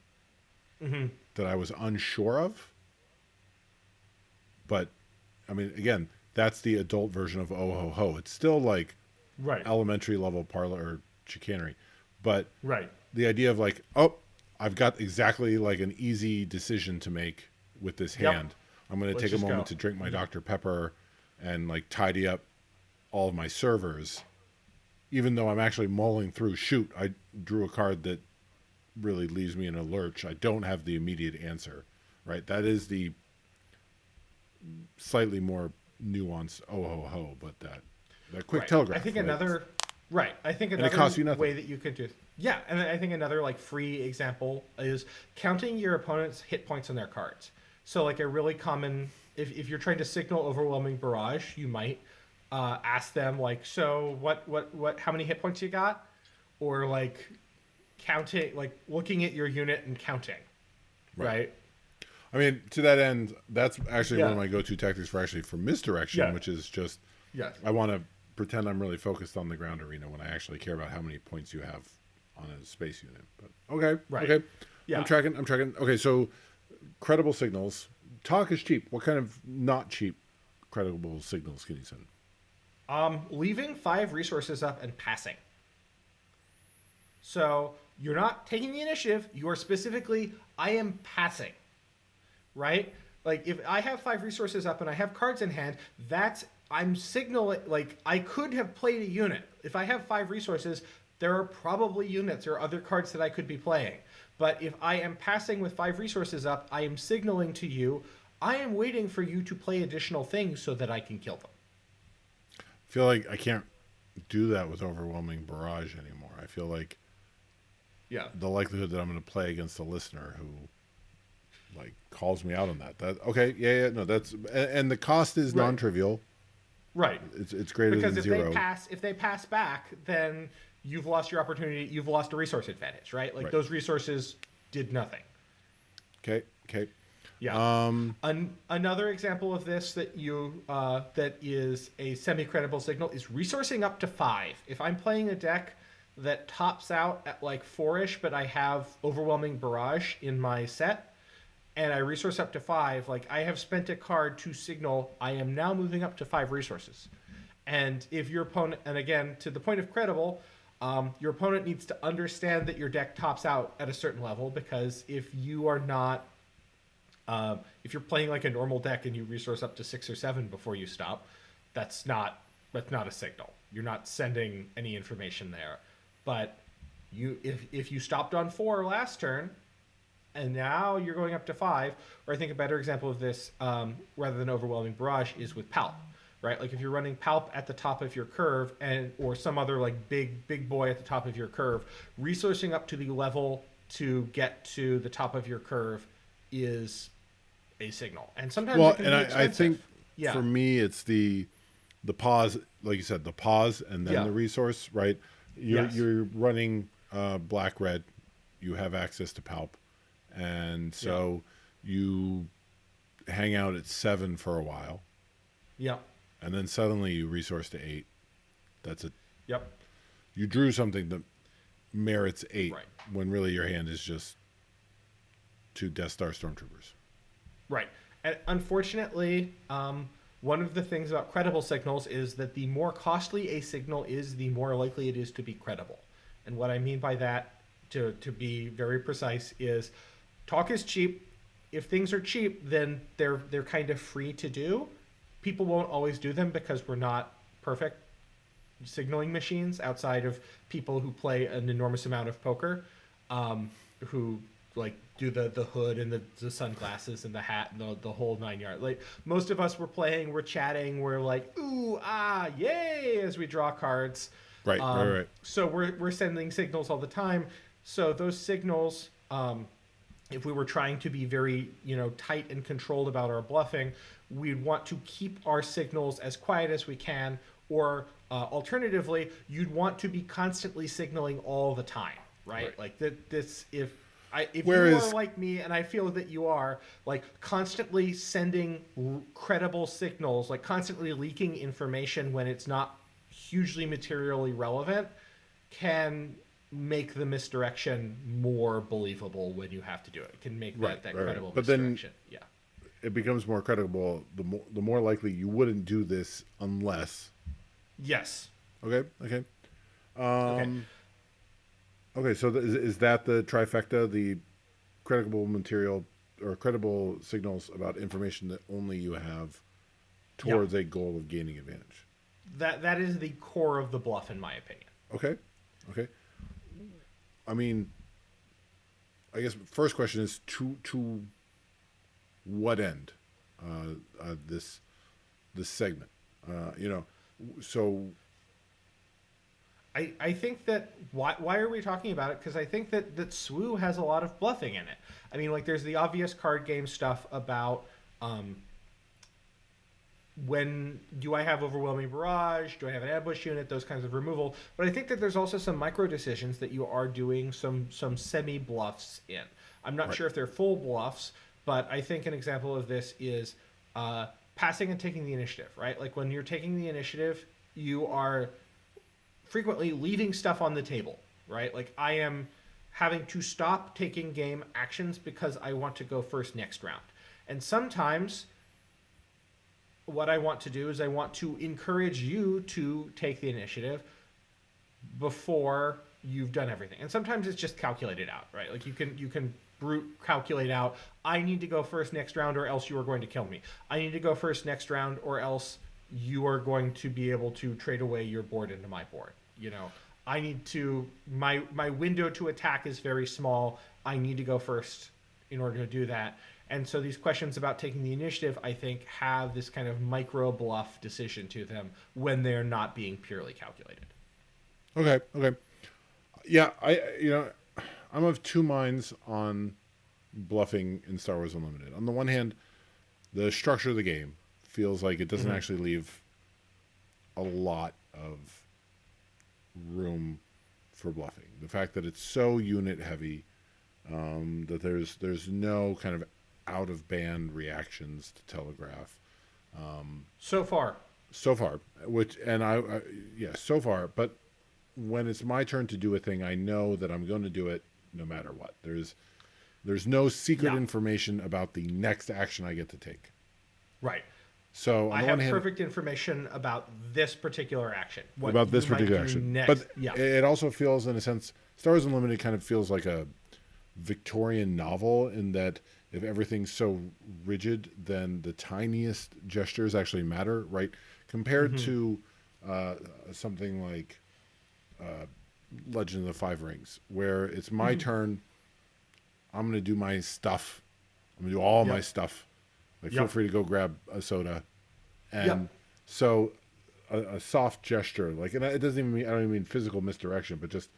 A: that I was unsure of, but I mean, again, that's the adult version of oh ho ho. It's still like elementary level parlor or chicanery, but the idea of like, oh, I've got exactly like an easy decision to make with this hand. I'm going to take a moment to drink my Dr. Pepper and like tidy up all of my servers, even though I'm actually mulling through, shoot, I drew a card that really leaves me in a lurch. I don't have the immediate answer, right? That is the slightly more nuanced oh ho ho, but that quick telegraph.
B: I think another
A: and it costs you nothing.
B: way that you could do and I think another like free example is counting your opponent's hit points on their cards. So like a really common, if you're trying to signal overwhelming barrage, you might ask them like, so what how many hit points you got, or like counting, like looking at your unit and counting, right?
A: I mean, to that end, that's actually one of my go-to tactics for misdirection, which is just I want to pretend I'm really focused on the ground arena when I actually care about how many points you have on a space unit. But okay, I'm tracking. Okay, so credible signals. Talk is cheap. What kind of not cheap credible signals can you send?
B: Leaving 5 resources up and passing. So you're not taking the initiative. You are specifically, I am passing, right? Like if I have 5 resources up and I have cards in hand, I'm signaling, like I could have played a unit. If I have 5 resources, there are probably units or other cards that I could be playing. But if I am passing with 5 resources up, I am signaling to you, I am waiting for you to play additional things so that I can kill them.
A: I feel like I can't do that with overwhelming barrage anymore. I feel like the likelihood that I'm going to play against a listener who like calls me out on that's and the cost is non-trivial.
B: Right.
A: It's greater
B: because
A: than 0.
B: If they pass back, then you've lost your opportunity. You've lost a resource advantage, right? Like those resources did nothing.
A: Okay.
B: Yeah. Another example of this that that is a semi-credible signal is resourcing up to 5. If I'm playing a deck that tops out at like 4ish, but I have overwhelming barrage in my set, and I resource up to 5, like I have spent a card to signal I am now moving up to 5 resources. And if your opponent, and again to the point of credible, your opponent needs to understand that your deck tops out at a certain level, because if you are not if you're playing like a normal deck and you resource up to 6 or 7 before you stop, that's not a signal. You're not sending any information there. But if you stopped on 4 last turn, and now you're going up to 5, or I think a better example of this, rather than overwhelming barrage, is with Palp, right? Like if you're running Palp at the top of your curve, or some other like big boy at the top of your curve, resourcing up to the level to get to the top of your curve is a signal, and sometimes
A: Well,
B: it can
A: and
B: be
A: I
B: expensive.
A: think
B: Yeah,
A: for me, it's the pause, like you said, the pause and then
B: yeah,
A: the resource, right?
B: yes,
A: You're running black red, you have access to Palp, and
B: yeah,
A: so you hang out at 7 for a while,
B: yeah,
A: and then suddenly you resource to 8. That's it.
B: yep,
A: You drew something that merits 8
B: right.
A: when really your hand is just 2 Death Star Stormtroopers.
B: Right. And unfortunately, one of the things about credible signals is that the more costly a signal is, the more likely it is to be credible. And what I mean by that, to be very precise, is talk is cheap. If things are cheap, then they're kind of free to do. People won't always do them because we're not perfect signaling machines outside of people who play an enormous amount of poker, who like do the hood and the sunglasses and the hat and the whole 9 yards. Like most of us, we're chatting, we're like ooh ah yay as we draw cards.
A: Right, right, right.
B: So we're sending signals all the time. So those signals, if we were trying to be very tight and controlled about our bluffing, we'd want to keep our signals as quiet as we can, or alternatively, you'd want to be constantly signaling all the time, right? Like that. This if you are like me, and I feel that you are, like constantly sending credible signals, like constantly leaking information when it's not hugely materially relevant, can make the misdirection more believable when you have to do it. It can make that credible
A: But
B: misdirection.
A: then
B: Yeah.
A: it becomes more credible the more likely you wouldn't do this unless.
B: Yes.
A: Okay.
B: Okay.
A: Okay, so is that the trifecta? The credible material or credible signals about information that only you have
B: Yeah.
A: towards a goal of gaining advantage.
B: That is the core of the bluff, in my opinion.
A: Okay. I mean, I guess first question is to what end? This segment. So
B: I think that why are we talking about it? Because I think that SWU has a lot of bluffing in it. I mean, like there's the obvious card game stuff about when do I have overwhelming barrage? Do I have an ambush unit? Those kinds of removal. But I think that there's also some micro decisions that you are doing some semi bluffs in. I'm not sure if they're full bluffs, but I think an example of this is passing and taking the initiative. Right, like when you're taking the initiative, you are frequently leaving stuff on the table. Right, like I am having to stop taking game actions because I want to go first next round, and sometimes what I want to do is I want to encourage you to take the initiative before you've done everything. And sometimes it's just calculated out, right? Like you can brute calculate out, I need to go first next round or else you are going to kill me. I need to go first next round or else you are going to be able to trade away your board into my board. I need to my window to attack is very small. I need to go first in order to do that. And so these questions about taking the initiative, I think, have this kind of micro bluff decision to them when they're not being purely calculated.
A: Okay. Yeah, I'm of two minds on bluffing in Star Wars Unlimited. On the one hand, the structure of the game feels like it doesn't actually leave a lot of room for bluffing. The fact that it's so unit heavy, that there's no kind of out of band reactions to telegraph
B: So far.
A: so far. Which and yeah, so far. But when it's my turn to do a thing, I know that I'm going to do it no matter what. There's no secret
B: Yeah.
A: information about the next action I get to take.
B: Right.
A: So on
B: I
A: the one
B: have
A: hand,
B: perfect information about this particular action. What
A: about this
B: you might
A: particular
B: do
A: action,
B: next.
A: but
B: Yeah.
A: it also feels, in a sense, Star Wars Unlimited kind of feels like a Victorian novel in that if everything's so rigid, then the tiniest gestures actually matter, right? Compared
B: Mm-hmm.
A: to uh, something like Legend of the Five Rings, where it's my
B: Mm-hmm.
A: turn, I'm going to do my stuff. I'm going to do all my
B: Yep.
A: stuff. Like, feel
B: Yep.
A: free to go grab a soda. And
B: Yep.
A: so a soft gesture, like, and it doesn't even mean, I don't even mean physical misdirection, but just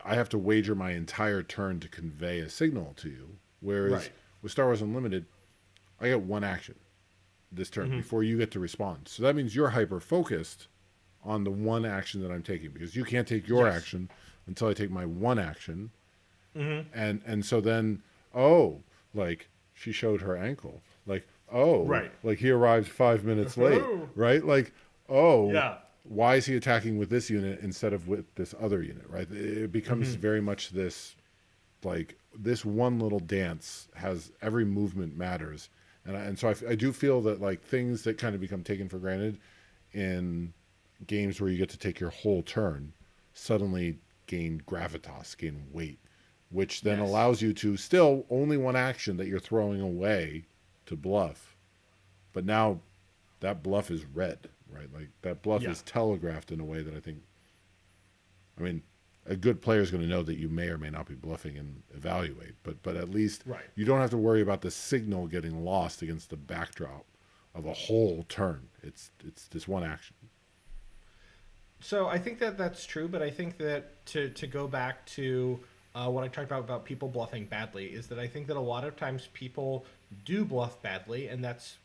A: I have to wager my entire turn to convey a signal to you. Whereas
B: Right.
A: with Star Wars Unlimited, I get one action this turn
B: Mm-hmm.
A: before you get to respond. So that means you're hyper focused on the one action that I'm taking because you can't take your
B: Yes.
A: action until I take my one action.
B: Mm-hmm.
A: And so then, oh, like she showed her ankle. Like, oh,
B: Right.
A: like he arrived 5 minutes late,
B: Oh.
A: right? Like, oh,
B: Yeah.
A: why is he attacking with this unit instead of with this other unit, right? It becomes
B: Mm-hmm.
A: very much this, like, this one little dance has every movement matters. And so I do feel that, like, things that kind of become taken for granted in games where you get to take your whole turn suddenly gain gravitas, gain weight, which then
B: Yes.
A: allows you to still only one action that you're throwing away to bluff. But now that bluff is read, right? Like that bluff
B: Yeah.
A: is telegraphed in a way that I think, I mean, a good player is going to know that you may or may not be bluffing and evaluate, but at least
B: Right.
A: you don't have to worry about the signal getting lost against the backdrop of a whole turn. It's this one action.
B: So I think that that's true, but I think that to go back to what I talked about people bluffing badly is that I think that a lot of times people do bluff badly, and that's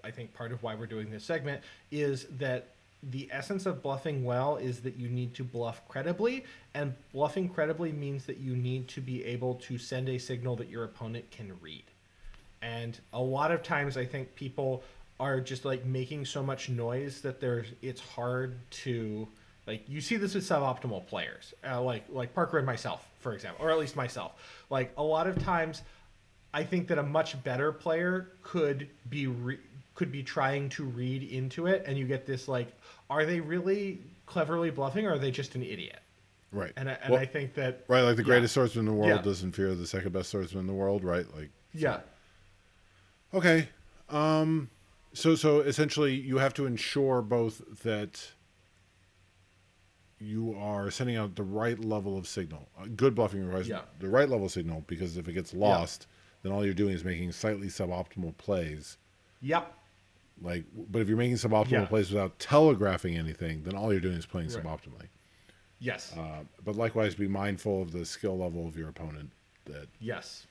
B: I think part of why we're doing this segment is that the essence of bluffing well is that you need to bluff credibly, and bluffing credibly means that you need to be able to send a signal that your opponent can read. And a lot of times I think people are just like making so much noise that it's hard to like you see this with suboptimal players like Parker and myself, for example, or at least myself. Like a lot of times I think that a much better player could be trying to read into it, and you get this like, are they really cleverly bluffing, or are they just an idiot?
A: Right.
B: And
A: Well,
B: I think that
A: right, like the
B: yeah,
A: greatest swordsman in the world
B: yeah,
A: doesn't fear the second best swordsman in the world, right? Like, so
B: yeah,
A: okay. So essentially, you have to ensure both that you are sending out the right level of signal. Good bluffing requires
B: yeah,
A: the right level of signal because if it gets
B: yeah,
A: lost, then all you're doing is making slightly suboptimal plays.
B: yep,
A: Like, but if you're making suboptimal
B: yeah,
A: plays without telegraphing anything, then all you're doing is playing
B: right,
A: suboptimally.
B: yes,
A: But likewise, be mindful of the skill level of your opponent. That
B: yes.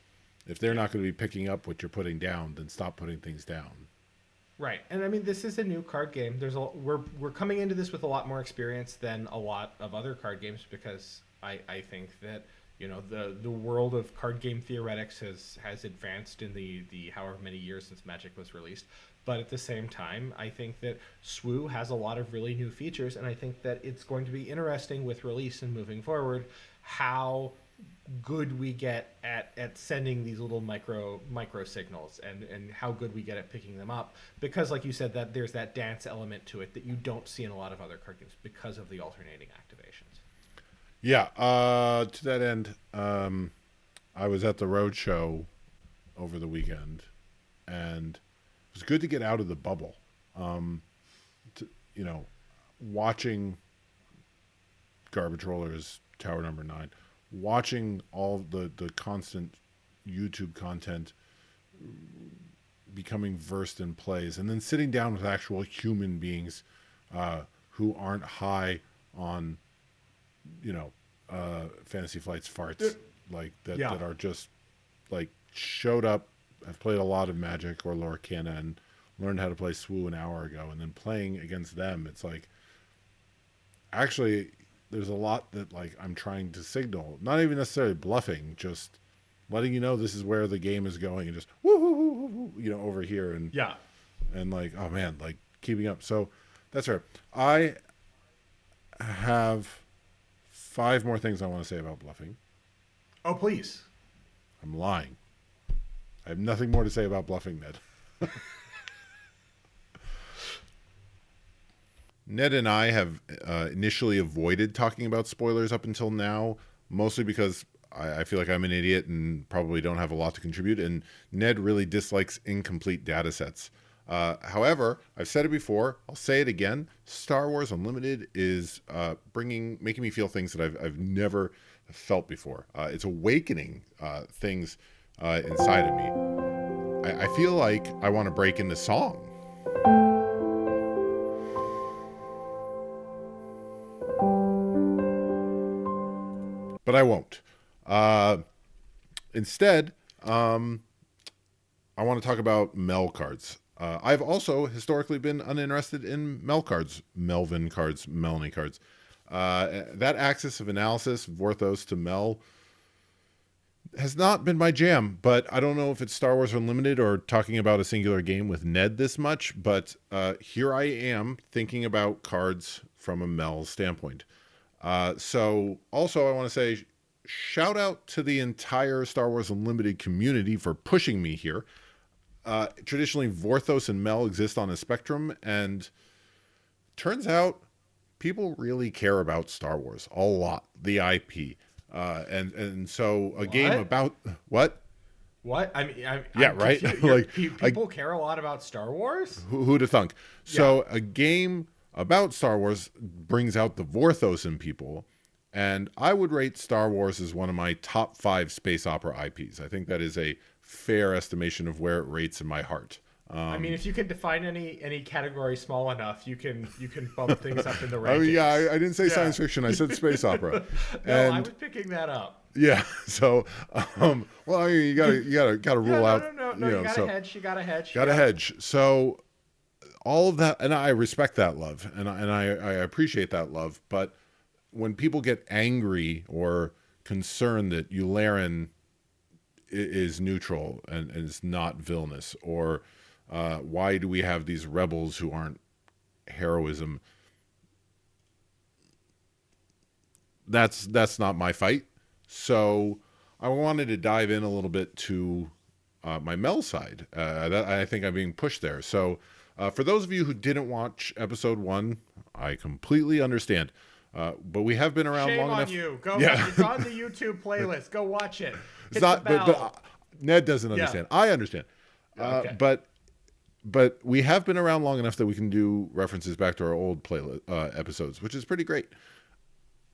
A: if they're not going to be picking up what you're putting down, then stop putting things down.
B: Right, and I mean this is a new card game. We're coming into this with a lot more experience than a lot of other card games because I think that you know the world of card game theoretics has advanced in the however many years since Magic was released. But at the same time, I think that SWU has a lot of really new features, and I think that it's going to be interesting with release and moving forward how good we get at sending these little micro signals and how good we get at picking them up because like you said that there's that dance element to it that you don't see in a lot of other card games because of the alternating activations.
A: Yeah. To that end, I was at the road show over the weekend, and it was good to get out of the bubble. To, you know, watching Garbage Rollers Tower Number 9, watching all the constant YouTube content, becoming versed in plays, and then sitting down with actual human beings who aren't high on, you know, Fantasy Flight's farts, like that,
B: Yeah.
A: that are just like showed up, have played a lot of Magic or Lorcana and learned how to play SWU an hour ago, and then playing against them, it's like, actually, there's a lot that like I'm trying to signal, not even necessarily bluffing, just letting you know this is where the game is going, and just woo woo woo woo, woo, over here,
B: Yeah.
A: and like, oh man, like keeping up. So that's right. I have 5 more things I want to say about bluffing.
B: Oh, please.
A: I'm lying. I have nothing more to say about bluffing, Ned. Ned and I have initially avoided talking about spoilers up until now, mostly because I feel like I'm an idiot and probably don't have a lot to contribute, and Ned really dislikes incomplete data sets. However, I've said it before, I'll say it again, Star Wars Unlimited is making me feel things that I've never felt before. It's awakening things inside of me. I feel like I want to break into song. But I won't. Instead, I want to talk about Mel Cards. I've also historically been uninterested in Mel Cards, Melvin Cards, Melanie Cards. That axis of analysis, Vorthos to Mel, has not been my jam, but I don't know if it's Star Wars Unlimited or talking about a singular game with Ned this much, but here I am thinking about cards from a Mel standpoint. So also I want to say shout out to the entire Star Wars Unlimited community for pushing me here. Traditionally, Vorthos and Mel exist on a spectrum, and turns out people really care about Star Wars a lot, the IP. And so a game about what?
B: What?
A: Yeah,
B: I'm
A: right.
B: Like people care a lot about Star Wars.
A: Who'd have thunk? So a game about Star Wars brings out the Vorthos in people, and I would rate Star Wars as one of my top 5 space opera IPs. I think that is a fair estimation of where it rates in my heart.
B: I mean, if you can define any category small enough, you can bump things up in the rankings.
A: I didn't say science fiction. I said space opera.
B: No, I was picking that up.
A: Yeah. So, well, I mean, you gotta rule out.
B: No. You gotta hedge. You gotta hedge.
A: Gotta hedge. So, all of that, and I respect that love, and I appreciate that love. But when people get angry or concerned that Yularen is neutral and is not villainous, or why do we have these rebels who aren't heroism? That's not my fight. So I wanted to dive in a little bit to my Mel side. I think I'm being pushed there. So for those of you who didn't watch episode 1, I completely understand. But we have been around long enough.
B: Shame on you. Go. Yeah. It's on the YouTube playlist. Go watch it.
A: It's not. But Ned doesn't understand. Yeah. I understand.
B: Okay.
A: But we have been around long enough that we can do references back to our old playlist episodes, which is pretty great.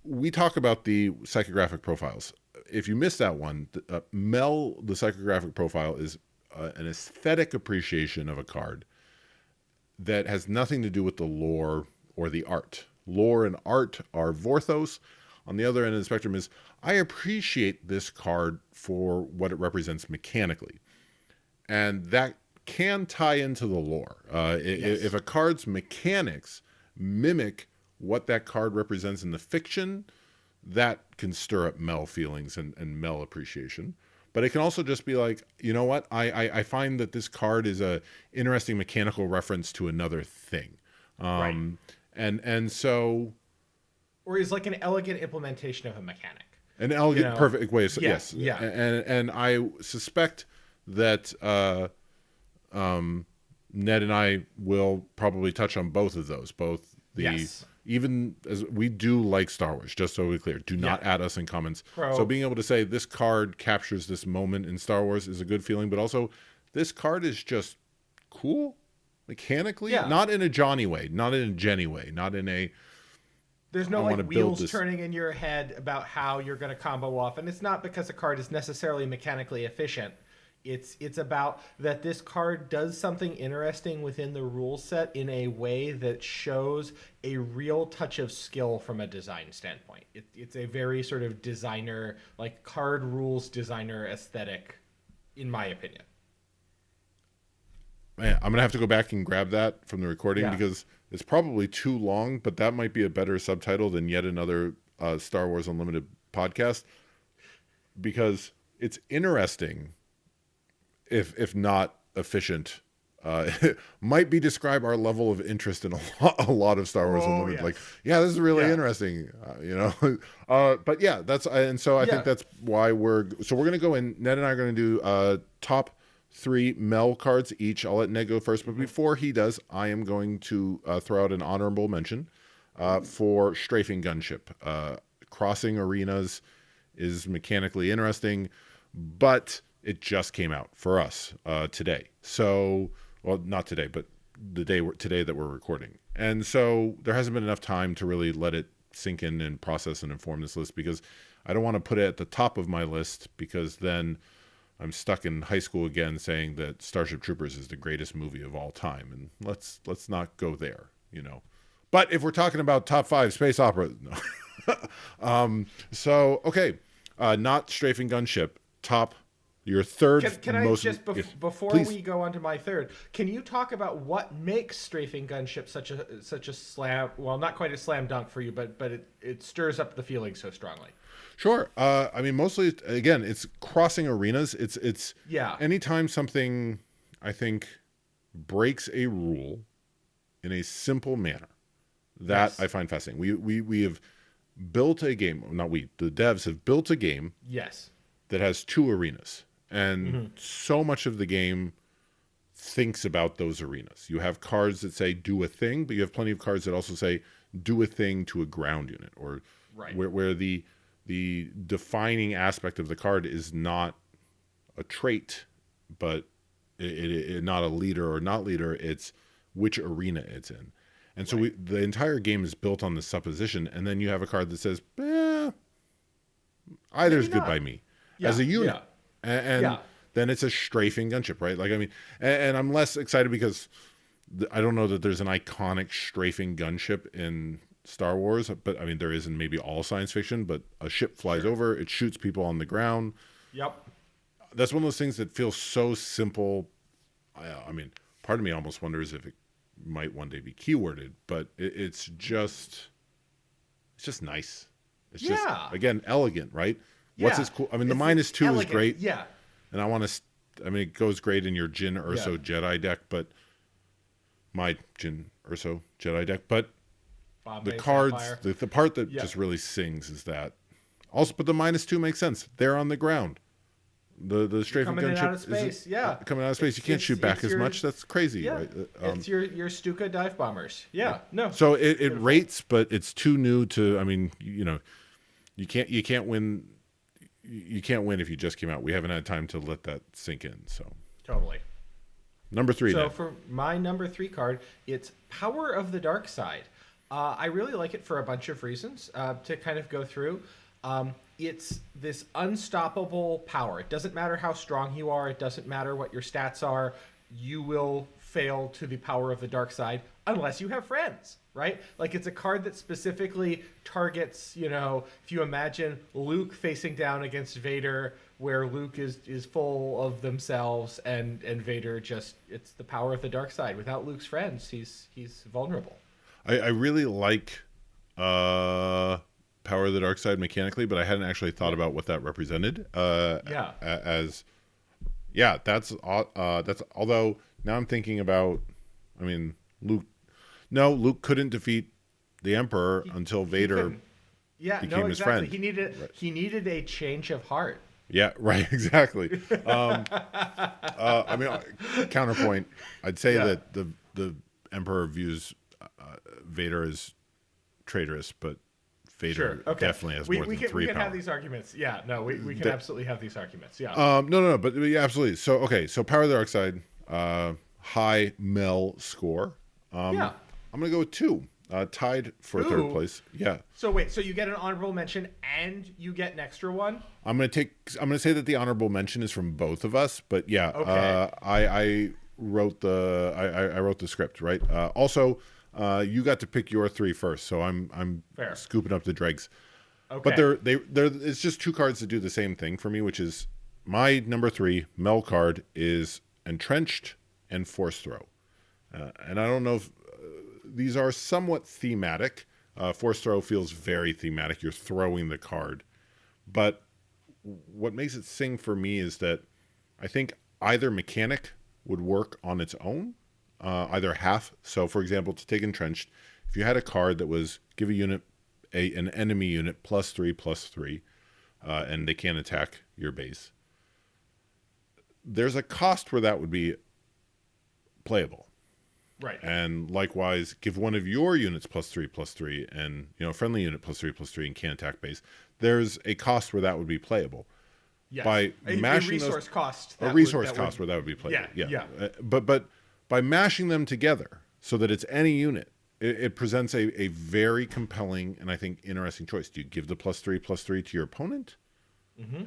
A: We talk about the psychographic profiles. If you missed that one, Mel, the psychographic profile, is an aesthetic appreciation of a card that has nothing to do with the lore or the art. Lore and art are Vorthos. On the other end of the spectrum is, I appreciate this card for what it represents mechanically. And that can tie into the lore. If a card's mechanics mimic what that card represents in the fiction, that can stir up Mel feelings and Mel appreciation. But it can also just be like, you know what? I find that this card is a interesting mechanical reference to another thing.
B: Right.
A: And so...
B: Or is like an elegant implementation of a mechanic.
A: An elegant, perfect way. So, yes.
B: Yeah.
A: And I suspect that Ned and I will probably touch on both of those. Both the... Even as we do like Star Wars, just so we're clear, do not add us in comments. So being able to say this card captures this moment in Star Wars is a good feeling, but also this card is just cool mechanically, not in a Johnny way, not in a Jenny way, not in a...
B: There's no like wheels turning in your head about how you're going to combo off, and it's not because a card is necessarily mechanically efficient. It's about that this card does something interesting within the rule set in a way that shows a real touch of skill from a design standpoint. It's a very sort of designer, like card rules designer aesthetic, in my opinion.
A: Man, I'm going to have to go back and grab that from the recording because it's probably too long, but that might be a better subtitle than yet another Star Wars Unlimited podcast, because it's interesting, if not efficient. Might be describe our level of interest in a lot of Star Wars
B: Oh
A: Unlimited.
B: yes.
A: Like, yeah, this is really
B: Yeah.
A: interesting, but yeah, that's and so I think
B: Yeah.
A: that's why we're going to go in. Ned and I are going to do top 3 Mel cards each. I'll let Ned go first, but before he does, I am going to throw out an honorable mention for strafing gunship. Crossing arenas is mechanically interesting, but it just came out for us today. So, well, not today, but today that we're recording. And so there hasn't been enough time to really let it sink in and process and inform this list, because I don't want to put it at the top of my list, because then I'm stuck in high school again saying that Starship Troopers is the greatest movie of all time, and let's not go there, But if we're talking about top 5 space opera, no. So okay, not strafing gunship. Your third
B: Can I
A: most.
B: just
A: Yes,
B: before
A: please.
B: we go on to my third? Can you talk about what makes strafing gunship such a slam? Well, not quite a slam dunk for you, but it stirs up the feeling so strongly.
A: Sure. I mean, mostly again, it's crossing arenas. It's
B: Yeah.
A: anytime something, I think, breaks a rule in a simple manner, that
B: Yes.
A: I find fascinating. We have built a game. Not we. The devs have built a game
B: Yes.
A: that has 2 arenas, and so much of the game thinks about those arenas. You have cards that say do a thing, but you have plenty of cards that also say do a thing to a ground unit, or
B: Right.
A: where the defining aspect of the card is not a trait, but it not a leader or not leader. It's which arena it's in. And so
B: Right.
A: the entire game is built on this supposition, and then you have a card that says, either's
B: Maybe
A: good by
B: not.
A: me as
B: Yeah.
A: a unit.
B: Yeah.
A: And
B: Yeah.
A: then it's a strafing gunship, right? Like, I mean, and I'm less excited because I don't know that there's an iconic strafing gunship in Star Wars, but I mean, there is in maybe all science fiction, but a ship flies
B: Sure.
A: over, it shoots people on the ground.
B: Yep.
A: That's one of those things that feels so simple. I mean, part of me almost wonders if it might one day be keyworded, but it's just nice. It's just,
B: Yeah.
A: again, elegant, right? What's
B: Yeah.
A: its cool? I mean, the
B: It's
A: -2 is
B: elegant.
A: great,
B: Yeah.
A: and I mean, it goes great in your Jin
B: Yeah.
A: Urso Jedi deck, but my Jin Urso Jedi deck. But the
B: Bombay
A: cards,
B: Sapphire.
A: the part that
B: Yeah.
A: just really sings is that. Also, but the -2 makes sense. They're on the ground. The strafing
B: Coming in out
A: gunship
B: of space. Yeah.
A: coming out of space. You can't shoot back
B: It's
A: as
B: your
A: much. That's crazy,
B: yeah.
A: right?
B: It's your Stuka dive bombers. Yeah. No.
A: So it
B: Beautiful.
A: rates, but it's too new to. I mean, you can't win. You can't win if you just came out. We haven't had time to let that sink in. So
B: Totally.
A: number 3.
B: So
A: Ned.
B: for my number 3 card, it's Power of the Dark Side. I really like it for a bunch of reasons to kind of go through. It's this unstoppable power. It doesn't matter how strong you are. It doesn't matter what your stats are. You will fail to the power of the dark side unless you have friends, right? Like it's a card that specifically targets, if you imagine Luke facing down against Vader, where Luke is full of themselves and Vader it's the power of the dark side. Without Luke's friends, he's vulnerable.
A: I really like Power of the Dark Side mechanically, but I hadn't actually thought about what that represented.
B: Yeah.
A: As yeah, that's although now I'm thinking about. I mean, Luke couldn't defeat the Emperor until
B: He
A: Vader
B: couldn't. Yeah,
A: became
B: no,
A: his
B: exactly.
A: friend.
B: He needed a change of heart.
A: Yeah, right, exactly. I mean, counterpoint. I'd say
B: Yeah.
A: that the Emperor views Vader as traitorous, but Vader
B: Sure. Okay.
A: definitely has more than
B: we
A: 3
B: can
A: power.
B: have these arguments. Yeah. No, we can absolutely have these arguments. Yeah.
A: No, but yeah, absolutely. So okay, so Power of the Dark Side, high Mel score.
B: Yeah.
A: I'm gonna go with 2, tied for 3rd
B: 2?
A: place. Yeah,
B: So wait, so you get an honorable mention and you get an extra one?
A: I'm gonna say that the honorable mention is from both of us, but yeah,
B: Okay.
A: I wrote I wrote the script, right? Also, you got to pick your 3 first, so I'm
B: Fair.
A: scooping up the dregs.
B: Okay.
A: But they're it's just 2 cards that do the same thing for me, which is my number 3 Mel card is Entrenched and Force Throw, and I don't know if these are somewhat thematic. Force Throw feels very thematic. You're throwing the card, but what makes it sing for me is that I think either mechanic would work on its own, either half. So, for example, to take entrenched, if you had a card that was give a unit, an enemy unit +3/+3, and they can't attack your base, there's a cost where that would be playable.
B: Right.
A: And likewise, give one of your units +3/+3, and a friendly unit +3/+3 and can't attack base. There's a cost where that would be playable.
B: Yes.
A: By mashing
B: a resource
A: those,
B: cost.
A: a resource cost where that would be playable.
B: Yeah.
A: But by mashing them together so that it's any unit, it presents a very compelling and I think interesting choice. Do you give the +3/+3 to your opponent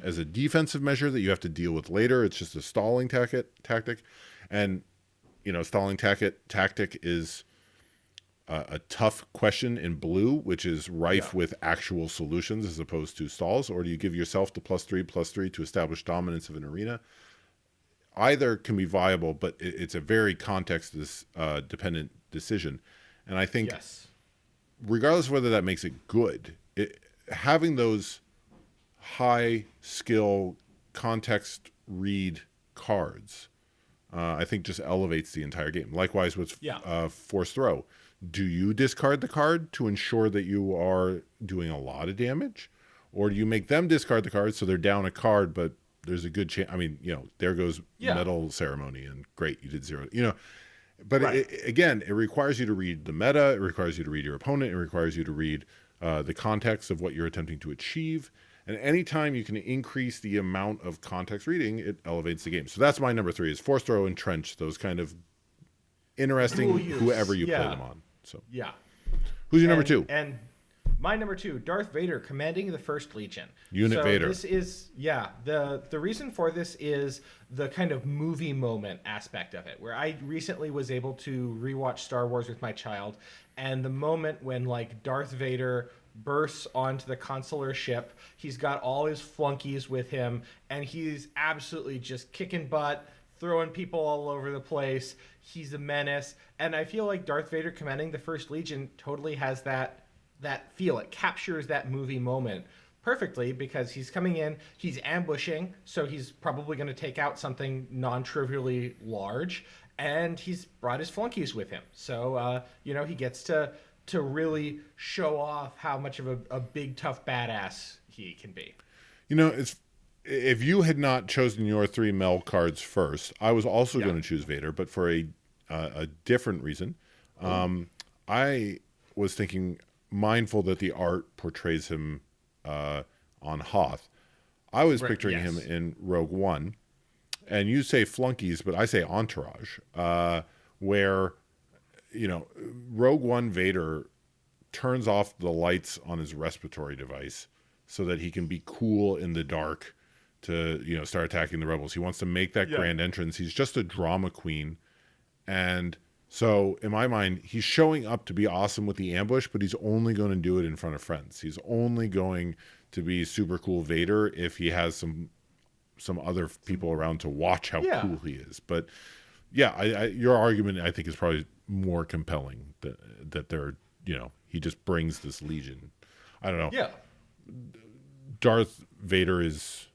A: as a defensive measure that you have to deal with later? It's just a stalling tactic, and stalling tactic is a tough question in blue, which is rife with actual solutions as opposed to stalls. Or do you give yourself the +3/+3 to establish dominance of an arena? Either can be viable, but it's a very context dependent decision. And I think regardless of whether that makes it good, having those high skill context read cards, I think just elevates the entire game. Likewise with force throw. Do you discard the card to ensure that you are doing a lot of damage? Or do you make them discard the card so they're down a card, but there's a good chance? I mean, there goes medal ceremony, and great, you did 0. But again, it requires you to read the meta. It requires you to read your opponent. It requires you to read the context of what you're attempting to achieve. And anytime you can increase the amount of context reading, it elevates the game. So that's my number 3 is force throw and trench. Those kind of interesting whoever you play them on. So who's your number 2?
B: And my number 2, Darth Vader commanding the First Legion.
A: Unit Vader.
B: This is the reason for this is the kind of movie moment aspect of it, where I recently was able to rewatch Star Wars with my child, and the moment when Darth Vader bursts onto the consular ship, he's got all his flunkies with him, and he's absolutely just kicking butt, throwing people all over the place. He's a menace, and I feel like Darth Vader commanding the First Legion totally has that feel. It captures that movie moment perfectly because he's coming in, he's ambushing, so he's probably going to take out something non-trivially large, and he's brought his flunkies with him. So he gets to really show off how much of a big tough badass he can be.
A: If you had not chosen your 3 Mel cards first, I was also going to choose Vader, but for a different reason. I was thinking, mindful that the art portrays him on Hoth. I was picturing him in Rogue One, and you say flunkies, but I say entourage, where Rogue One Vader turns off the lights on his respiratory device so that he can be cool in the dark to start attacking the rebels. He wants to make that grand entrance. He's just a drama queen, and so in my mind, he's showing up to be awesome with the ambush, but he's only going to do it in front of friends. He's only going to be super cool Vader if he has some other people around to watch how cool he is. But your argument I think is probably more compelling that they're he just brings this legion. I don't know.
B: Yeah.
A: Darth Vader is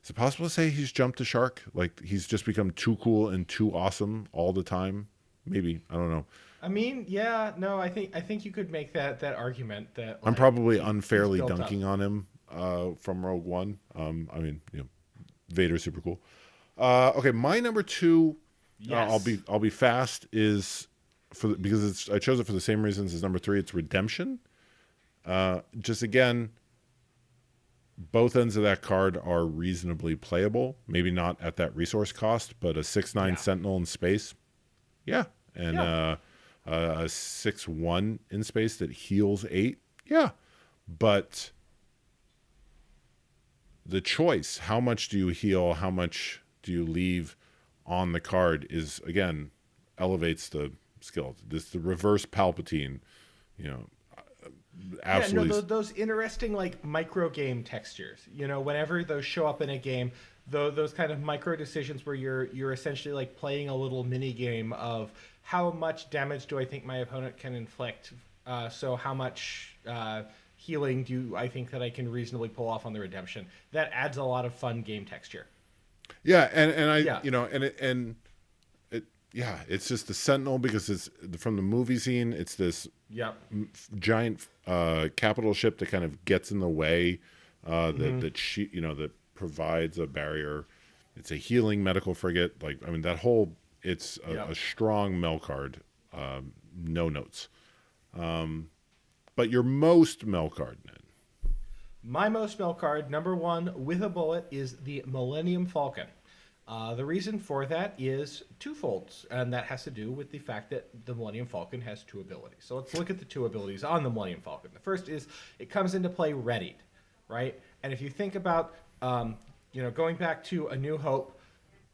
A: it possible to say he's jumped the shark? Like he's just become too cool and too awesome all the time? Maybe. I don't know.
B: I mean, no, I think you could make that argument that
A: I'm probably unfairly dunking on him from Rogue One. Vader's super cool. Okay, my number 2, I'll be fast, is because I chose it for the same reasons as number 3. It's Redemption. Just again, both ends of that card are reasonably playable. Maybe not at that resource cost, but a 6/9 Sentinel in space, and a 6/1 in space that heals 8, But the choice, how much do you heal, how much do you leave on the card, is again elevates the skill. The reverse Palpatine, absolutely.
B: Those interesting micro game textures. Whenever those show up in a game, those kind of micro decisions where you're essentially playing a little mini game of how much damage do I think my opponent can inflict. So how much healing do I think that I can reasonably pull off on the redemption. That adds a lot of fun game texture.
A: Yeah, and I
B: Yeah.
A: yeah, it's just the Sentinel because it's from the movie scene. It's this
B: Yep.
A: giant capital ship that kind of gets in the way, that provides a barrier. It's a healing medical frigate. Like, I mean, that whole it's a strong Mel card. No notes. But your most Mel card, Ned.
B: My most Mel card, number one with a bullet, is the Millennium Falcon. The reason for that is twofold, and that has to do with the fact that the Millennium Falcon has two abilities. So let's look at the two abilities on the Millennium Falcon. The first is it comes into play readied, right? And if you think about, going back to A New Hope,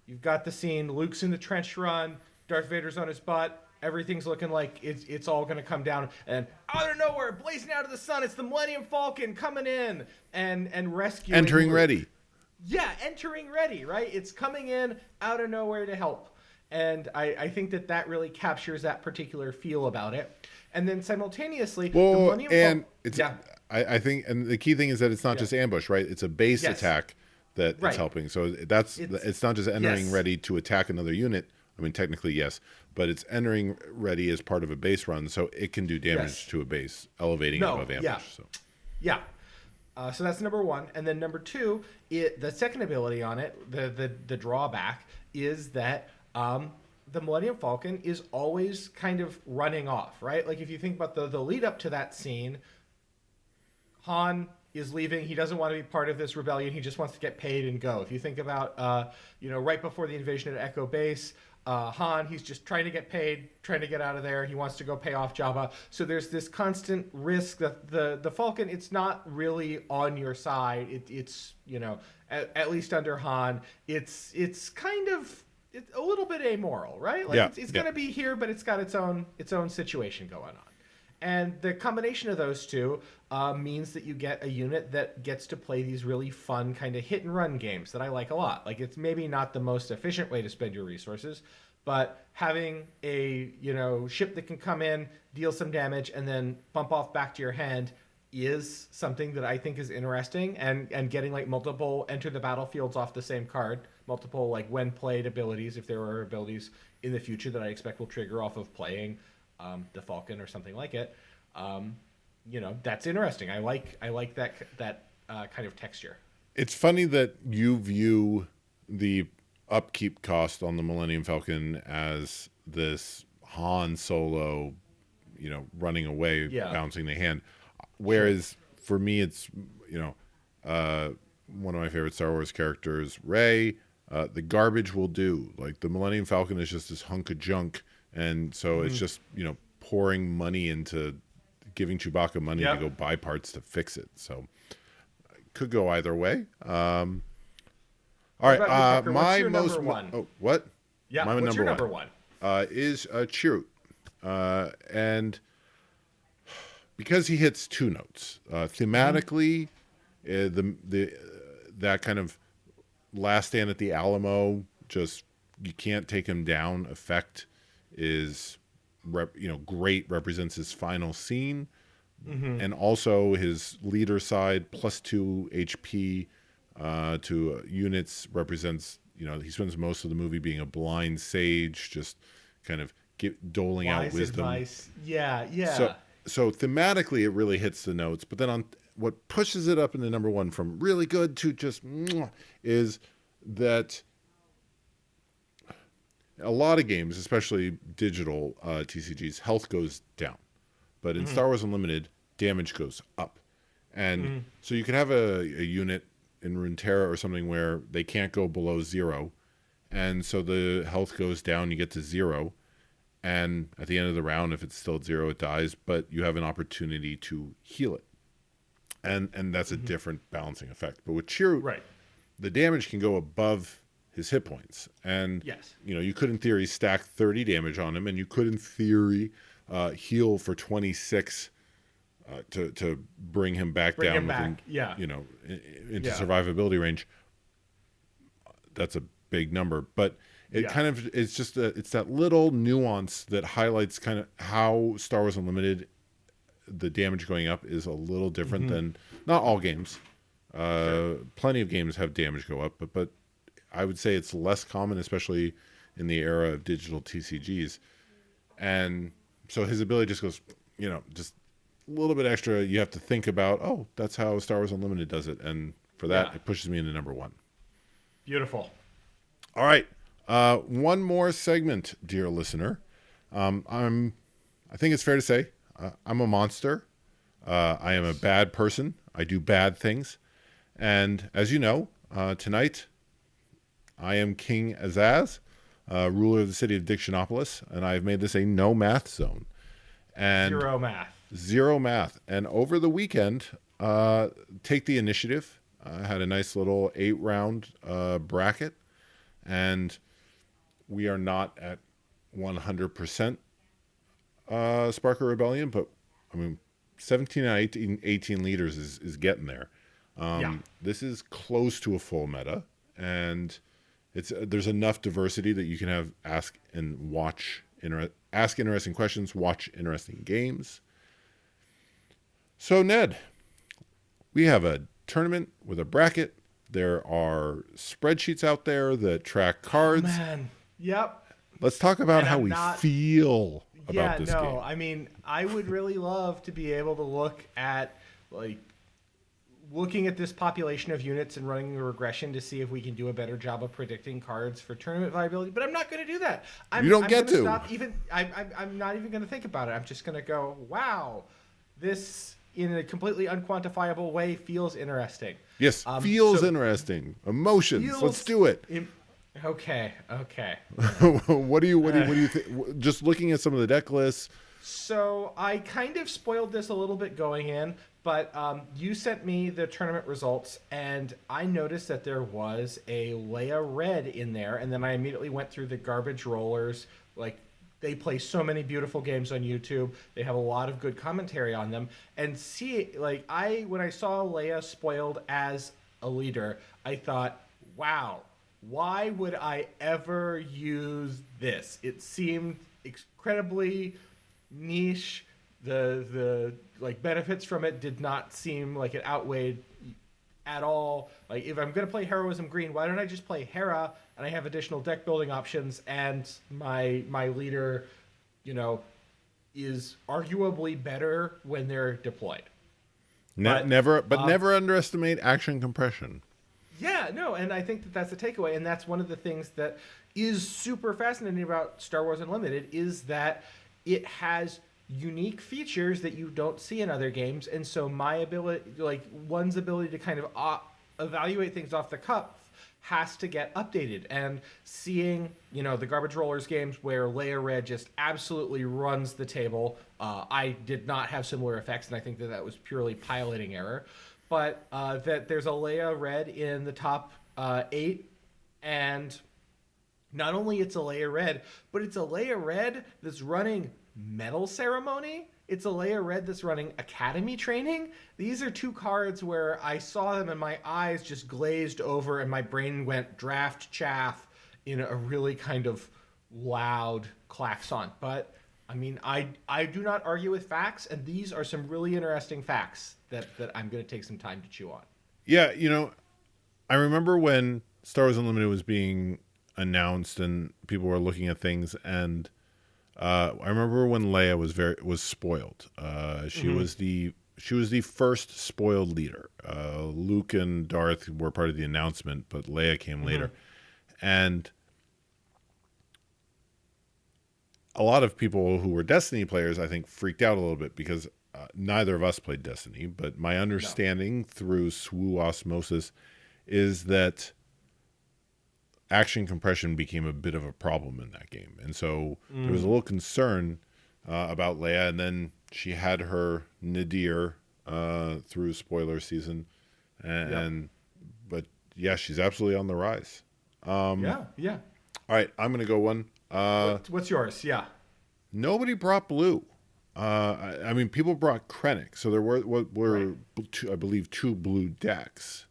B: you've got the scene, Luke's in the trench run, Darth Vader's on his butt, everything's looking like it's all going to come down, and out of nowhere, blazing out of the sun, it's the Millennium Falcon coming in and rescuing
A: Entering
B: Luke.
A: ready.
B: Yeah, entering ready, right? It's coming in out of nowhere to help. And I think that really captures that particular feel about it. And then simultaneously, the Millennium Falcon...
A: It's, I think, and the key thing is that it's not just ambush, right? It's a base attack that it's helping. So it's not just entering ready to attack another unit. I mean, technically, yes, but it's entering ready as part of a base run, so it can do damage to a base, elevating it above ambush.
B: Yeah. So that's number one. And then number two, the second ability on it, the drawback, is that the Millennium Falcon is always kind of running off, right? Like if you think about the lead up to that scene, Han is leaving. He doesn't want to be part of this rebellion. He just wants to get paid and go. If you think about, right before the invasion at Echo Base, Han, he's just trying to get paid, trying to get out of there. He wants to go pay off Jabba. So there's this constant risk that the Falcon, it's not really on your side. It's at least under Han, it's kind of a little bit amoral, right? Like it's going to be here, but it's got its own situation going on. And the combination of those two means that you get a unit that gets to play these really fun kind of hit and run games that I like a lot. Like it's maybe not the most efficient way to spend your resources, but having a ship that can come in, deal some damage, and then bump off back to your hand is something that I think is interesting. And getting like multiple enter the battlefields off the same card, multiple like when played abilities, if there are abilities in the future that I expect will trigger off of playing the Falcon or something like it, that's interesting. I like that kind of texture.
A: It's funny that you view the upkeep cost on the Millennium Falcon as this Han Solo, running away, bouncing the hand. Whereas for me, it's, one of my favorite Star Wars characters, Rey, the garbage will do. Like the Millennium Falcon is just this hunk of junk. And so it's just, pouring money into giving Chewbacca money to go buy parts to fix it. So it could go either way. All right. My most one. Oh, what?
B: Yeah. What's your number one?
A: Is Chirrut. And because he hits two notes, thematically, that kind of last stand at the Alamo, just you can't take him down effect is great, represents his final scene, and also his leader side +2 HP to units represents, he spends most of the movie being a blind sage, just kind of doling out wisdom.
B: Advice. Yeah.
A: So thematically it really hits the notes, but then on what pushes it up into number one from really good to just is that a lot of games, especially digital TCGs, health goes down. But in Star Wars Unlimited, damage goes up. And so you could have a unit in Runeterra or something where they can't go below 0. And so the health goes down, you get to 0. And at the end of the round, if it's still at 0, it dies. But you have an opportunity to heal it. And that's a different balancing effect. But with Chirrut, the damage can go above his hit points, and you could in theory stack 30 damage on him, and you could in theory heal for 26 to bring him back down into survivability range. That's a big number, but it kind of it's just it's that little nuance that highlights kind of how Star Wars Unlimited the damage going up is a little different than not all games. Plenty of games have damage go up, but I would say it's less common, especially in the era of digital TCGs. And so his ability just goes, just a little bit extra. You have to think about, oh, that's how Star Wars Unlimited does it. And for that, it pushes me into number 1.
B: Beautiful.
A: All right. One more segment, dear listener. I think it's fair to say I'm a monster. I am a bad person. I do bad things. And as you know, tonight I am King Azaz, ruler of the city of Dictionopolis, and I've made this a no math zone. And Zero math. And over the weekend, Take the Initiative had a nice little 8-round bracket, and we are not at 100% Sparker Rebellion, but I mean, 17 out of 18 leaders is getting there. This is close to a full meta, and there's enough diversity that you can have ask interesting questions, watch interesting games. So Ned, we have a tournament with a bracket. There are spreadsheets out there that track cards.
B: Oh, man. Yep.
A: Let's talk about how we feel about this game.
B: I mean, I would really love to be able to look at looking at this population of units and running a regression to see if we can do a better job of predicting cards for tournament viability. But I'm not going to do that.
A: You don't get to.
B: I'm not even going to think about it. I'm just going to go, wow, this in a completely unquantifiable way feels interesting.
A: Yes, feels interesting. Emotions. Let's do it.
B: Okay.
A: What do you think? Just looking at some of the deck lists.
B: So I kind of spoiled this a little bit going in, but you sent me the tournament results, and I noticed that there was a Leia Red in there, and then I immediately went through the garbage rollers. Like, they play so many beautiful games on YouTube. They have a lot of good commentary on them. And when I saw Leia spoiled as a leader, I thought, wow, why would I ever use this? It seemed incredibly niche. The benefits from it did not seem like it outweighed at all. Like, if I'm going to play Heroism Green, why don't I just play Hera and I have additional deck building options, and my leader, is arguably better when they're deployed.
A: Never underestimate action compression.
B: Yeah, no, and I think that that's the takeaway, and that's one of the things that is super fascinating about Star Wars Unlimited is that it has unique features that you don't see in other games, and so one's ability to kind of evaluate things off the cuff has to get updated. And seeing, the Garbage Rollers games where Leia Red just absolutely runs the table, I did not have similar effects, and I think that was purely piloting error. But that there's a Leia Red in the top 8, and not only it's a Leia Red, but it's a Leia Red that's running Medal Ceremony. It's a Leia Red that's running Academy Training. These are 2 cards where I saw them and my eyes just glazed over and my brain went draft chaff in a really kind of loud klaxon. But I mean, I do not argue with facts, and these are some really interesting facts that I'm going to take some time to chew on.
A: Yeah, I remember when Star Wars Unlimited was being announced and people were looking at things, and I remember when Leia was spoiled. She was the first spoiled leader. Luke and Darth were part of the announcement, but Leia came later, and a lot of people who were Destiny players, I think, freaked out a little bit because neither of us played Destiny. But my understanding through SWU osmosis is that action compression became a bit of a problem in that game. And so there was a little concern about Leia. And then she had her nadir through spoiler season. But yeah, she's absolutely on the rise.
B: Yeah.
A: All right, I'm going to go one.
B: What's yours? Yeah.
A: Nobody brought blue. I mean, people brought Krennic, so there were I believe 2 blue decks.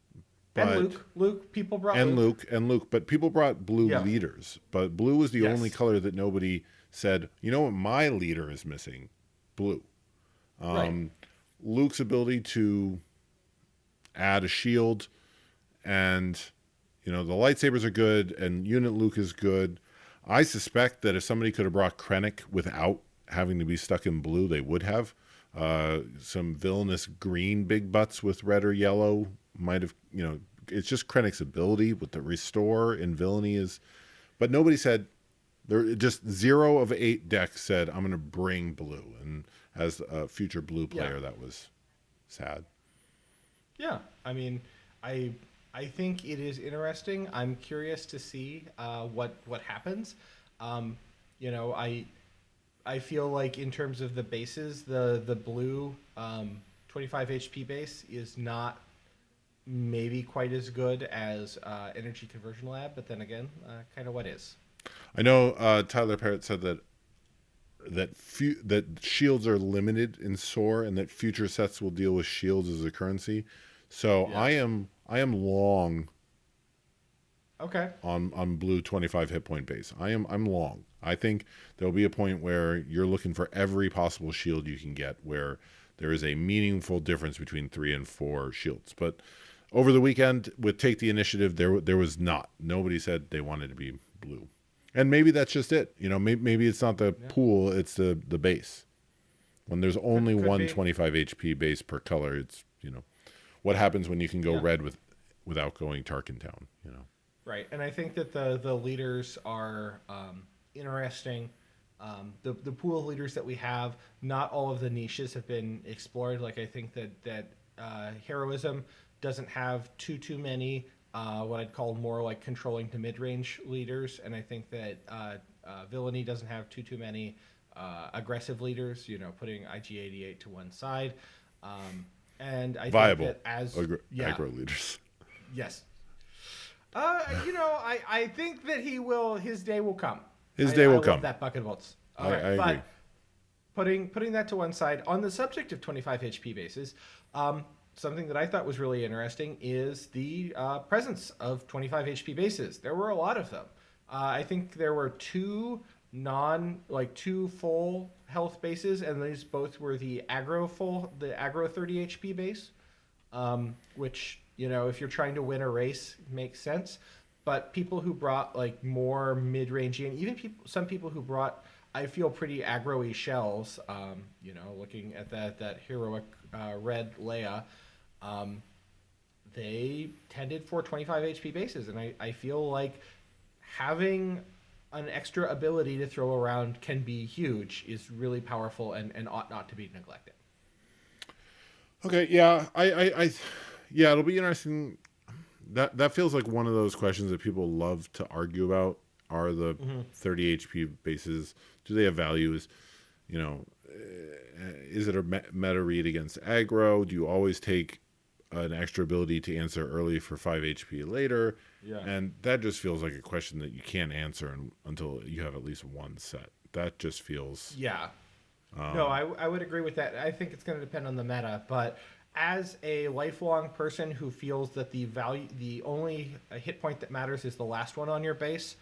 A: But,
B: and Luke, people brought
A: Luke, but people brought blue leaders. But blue was the only color that nobody said, you know what, my leader is missing? Blue.
B: Right.
A: Luke's ability to add a shield, and the lightsabers are good, and unit Luke is good. I suspect that if somebody could have brought Krennic without having to be stuck in blue, they would have. Some villainous green big butts with red or yellow might have, it's just Krennic's ability with the restore in villainy is, but nobody said, there just 0 of 8 decks said, I'm going to bring blue. And as a future blue
B: Yeah.
A: player, that was sad.
B: Yeah. I mean, I I think it is interesting. I'm curious to see what happens. Um, you know, I feel like in terms of the bases, the blue 25 HP base is not maybe quite as good as Energy Conversion Lab, but then again, kind of what is.
A: I know Tyler Parrott said that shields are limited in SOAR, and that future sets will deal with shields as a currency. So
B: Yeah.
A: I am long
B: Okay.
A: on blue 25 hit point base. I'm long. I think there'll be a point where you're looking for every possible shield you can get, where there is a meaningful difference between 3 and 4 shields. But over the weekend with Take the Initiative, there was not. Nobody said they wanted to be blue. And maybe that's just it. Maybe it's not the
B: Yeah.
A: pool, it's the base. When there's only
B: Could
A: one
B: be.
A: 25 HP base per color, it's, what happens when you can go
B: Yeah.
A: red without going Tarkin Town,
B: Right, and I think that the leaders are interesting. The pool of leaders that we have, not all of the niches have been explored. Like I think that heroism doesn't have too many what I'd call more like controlling to mid range leaders, and I think that villainy doesn't have too many aggressive leaders. You know, putting IG-88 to one side, and I think
A: Viable
B: that as yeah,
A: aggro leaders.
B: yes, I think that he will. His day will come.
A: His
B: I,
A: day
B: I
A: will
B: love
A: come.
B: that bucket of bolts.
A: I
B: All right,
A: agree.
B: but putting that to one side, on the subject of 25 HP bases, something that I thought was really interesting is the presence of 25 HP bases. There were a lot of them. I think there were two full health bases, and these both were the aggro 30 HP base, which if you're trying to win a race, makes sense. But people who brought like more mid-rangey, and even some people who brought, I feel, pretty aggro-y shells. Looking at that heroic red Leia, they tended for 25 HP bases, and I feel like having an extra ability to throw around can be huge, is really powerful, and ought not to be neglected.
A: Okay, yeah, yeah, it'll be interesting. That feels like one of those questions that people love to argue about. Are the 30 HP bases, do they have values? Is it a meta read against aggro? Do you always take an extra ability to answer early for 5 HP later?
B: Yeah.
A: And that just feels like a question that you can't answer until you have at least one set. That just feels...
B: Yeah. No, I would agree with that. I think it's going to depend on the meta, but as a lifelong person who feels that the only hit point that matters is the last one on your base,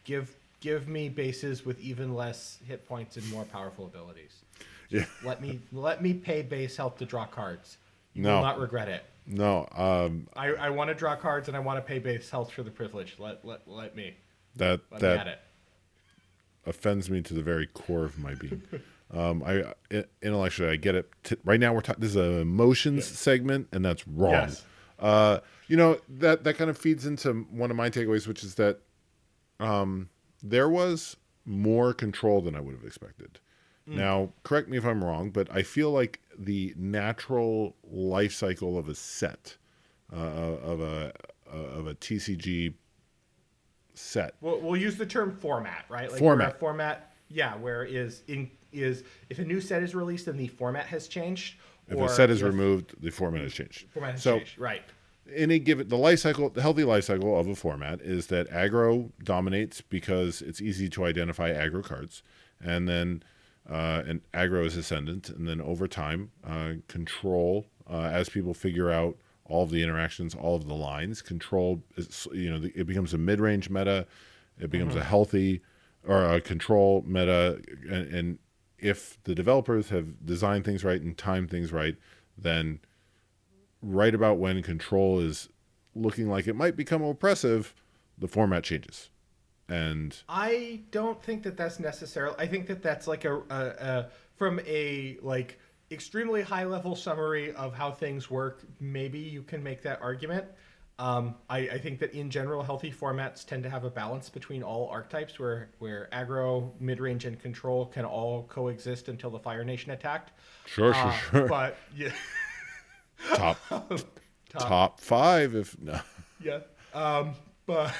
B: give me bases with even less hit points and more powerful abilities.
A: Yeah.
B: Let me pay base health to draw cards. You
A: No.
B: will not regret it.
A: No.
B: I want to draw cards and I want to pay base health for the privilege. Let me
A: That
B: let me at it.
A: offends me to the very core of my being. Intellectually, I get it. Right now, we're talking. This is an emotions segment, and that's wrong.
B: Yes.
A: That kind of feeds into one of my takeaways, which is that there was more control than I would have expected. Now, correct me if I'm wrong, but I feel like the natural life cycle of a set of a TCG set.
B: We'll use the term format, right? Like
A: Format.
B: Where a format, yeah, where is if a new set is released, then the format has changed.
A: If
B: or
A: a set is
B: if
A: removed, the format has changed.
B: format has
A: So
B: changed, right?
A: in a given, the healthy life cycle of a format is that aggro dominates because it's easy to identify aggro cards, and then and aggro is ascendant, and then over time, control as people figure out all of the interactions, all of the lines. Control is, it becomes a mid-range meta, it becomes a healthy or a control meta, and if the developers have designed things right and timed things right, then right about when control is looking like it might become oppressive, the format changes. And
B: I don't think that that's necessarily. I think that that's like from a like extremely high level summary of how things work. Maybe you can make that argument. I think that in general, healthy formats tend to have a balance between all archetypes, where aggro, mid range, and control can all coexist until the Fire Nation attacked.
A: sure.
B: But yeah,
A: top
B: top
A: top five if no.
B: yeah. But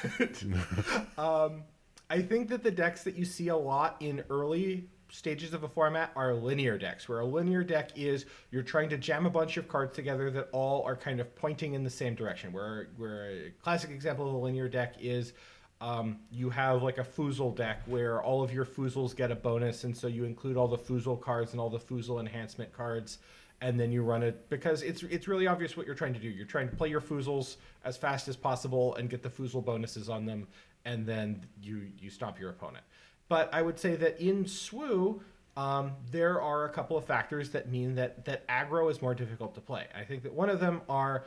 B: I think that the decks that you see a lot in early stages of a format are linear decks, where a linear deck is you're trying to jam a bunch of cards together that all are kind of pointing in the same direction. Where a classic example of a linear deck is you have like a Foozle deck where all of your Foozles get a bonus, and so you include all the Foozle cards and all the Foozle enhancement cards, and then you run it because it's really obvious what you're trying to do. You're trying to play your Foozles as fast as possible and get the Foozle bonuses on them, and then you stomp your opponent. But I would say that in SWU, there are a couple of factors that mean that aggro is more difficult to play. I think that one of them are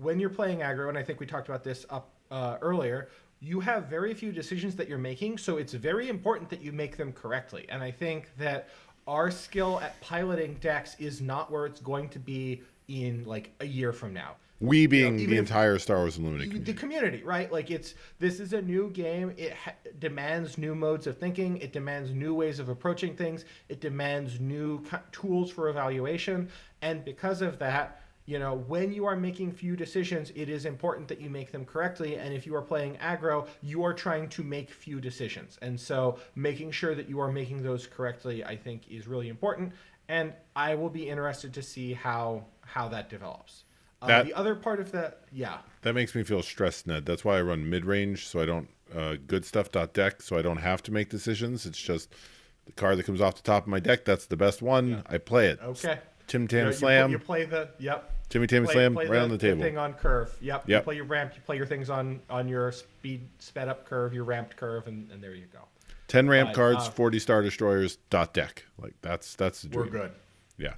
B: when you're playing aggro, and I think we talked about this up earlier, you have very few decisions that you're making, so it's very important that you make them correctly. And I think that our skill at piloting decks is not where it's going to be in like a year from now.
A: We being the entire Star Wars Unlimited community.
B: The community, right? Like this is a new game. It demands new modes of thinking. It demands new ways of approaching things. It demands new tools for evaluation. And because of that, when you are making few decisions, it is important that you make them correctly. And if you are playing aggro, you are trying to make few decisions. And so making sure that you are making those correctly, I think, is really important. And I will be interested to see how that develops. The other part of that, yeah.
A: That makes me feel stressed, Ned. That's why I run mid-range, so I don't goodstuff.deck, so I don't have to make decisions. It's just the card that comes off the top of my deck, that's the best one. Yeah. I play it.
B: Okay.
A: Tim Tam Slam.
B: You play the, yep.
A: Timmy Tam Slam right on the table.
B: The thing on curve. Yep. You play your ramp, you play your things on your sped up curve, your ramped curve, and there you go.
A: 10 ramp cards, 40 Star Destroyers, .deck. Like that's the dream.
B: We're good.
A: Yeah.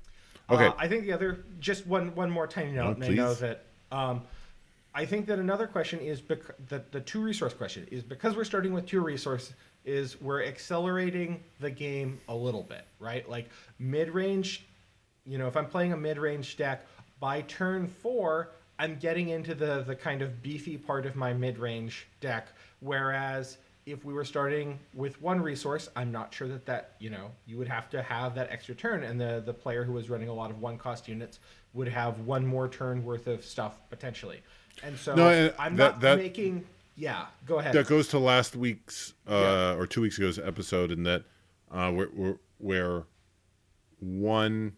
A: Okay.
B: I think the other, just one more tiny note, and I know that I think that another question is the two resource question is because we're starting with two resource is we're accelerating the game a little bit, right? Like mid range, if I'm playing a mid range deck by turn 4, I'm getting into the kind of beefy part of my mid range deck, whereas if we were starting with one resource, I'm not sure that you would have to have that extra turn, and the player who was running a lot of one-cost units would have one more turn worth of stuff potentially. And so I'm not making... Yeah, go ahead.
A: That goes to last week's or 2 weeks ago's episode, in that where one...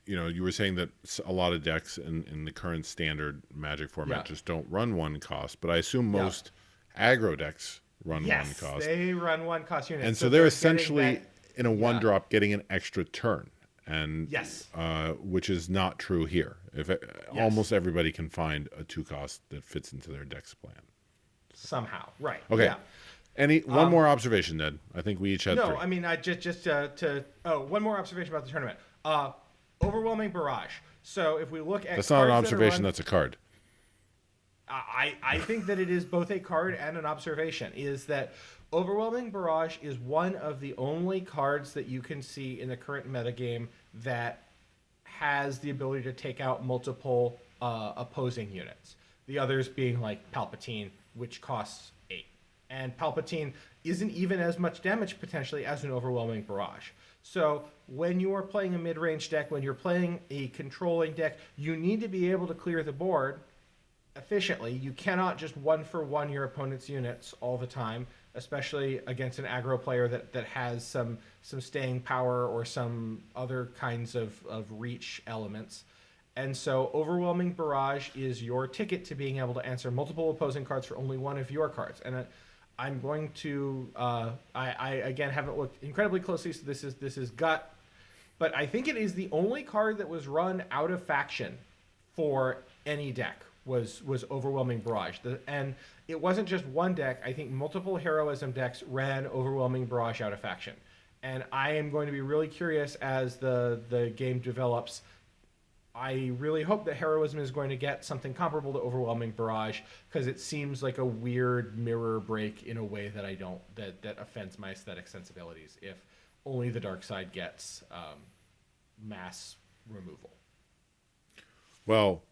A: you were saying that a lot of decks in the current standard Magic format just don't run one cost, but I assume most... aggro decks run one cost.
B: Yes, they run one cost units.
A: And so they're essentially in a one drop getting an extra turn. And which is not true here. Almost everybody can find a 2 cost that fits into their deck's plan.
B: Somehow. Right.
A: Okay. Yeah. One more observation, Ned. I think we each had three.
B: No, I mean one more observation about the tournament. Overwhelming Barrage. So if we look at
A: that's not an observation, that's a card.
B: I think that it is both a card and an observation, is that Overwhelming Barrage is one of the only cards that you can see in the current metagame that has the ability to take out multiple opposing units. The others being like Palpatine, which costs 8. And Palpatine isn't even as much damage potentially as an Overwhelming Barrage. So when you are playing a mid-range deck, when you're playing a controlling deck, you need to be able to clear the board efficiently. You cannot just one-for-one your opponent's units all the time, especially against an aggro player that has some staying power or some other kinds of reach elements. And so Overwhelming Barrage is your ticket to being able to answer multiple opposing cards for only one of your cards. And I'm going to I again haven't looked incredibly closely, so this is gut, but I think it is the only card that was run out of faction for any deck was Overwhelming Barrage. And it wasn't just one deck. I think multiple heroism decks ran Overwhelming Barrage out of faction. and I am going to be really curious as the game develops. I really hope that Heroism is going to get something comparable to Overwhelming Barrage, because it seems like a weird mirror break in a way that that offends my aesthetic sensibilities if only the dark side gets mass removal.
A: Well,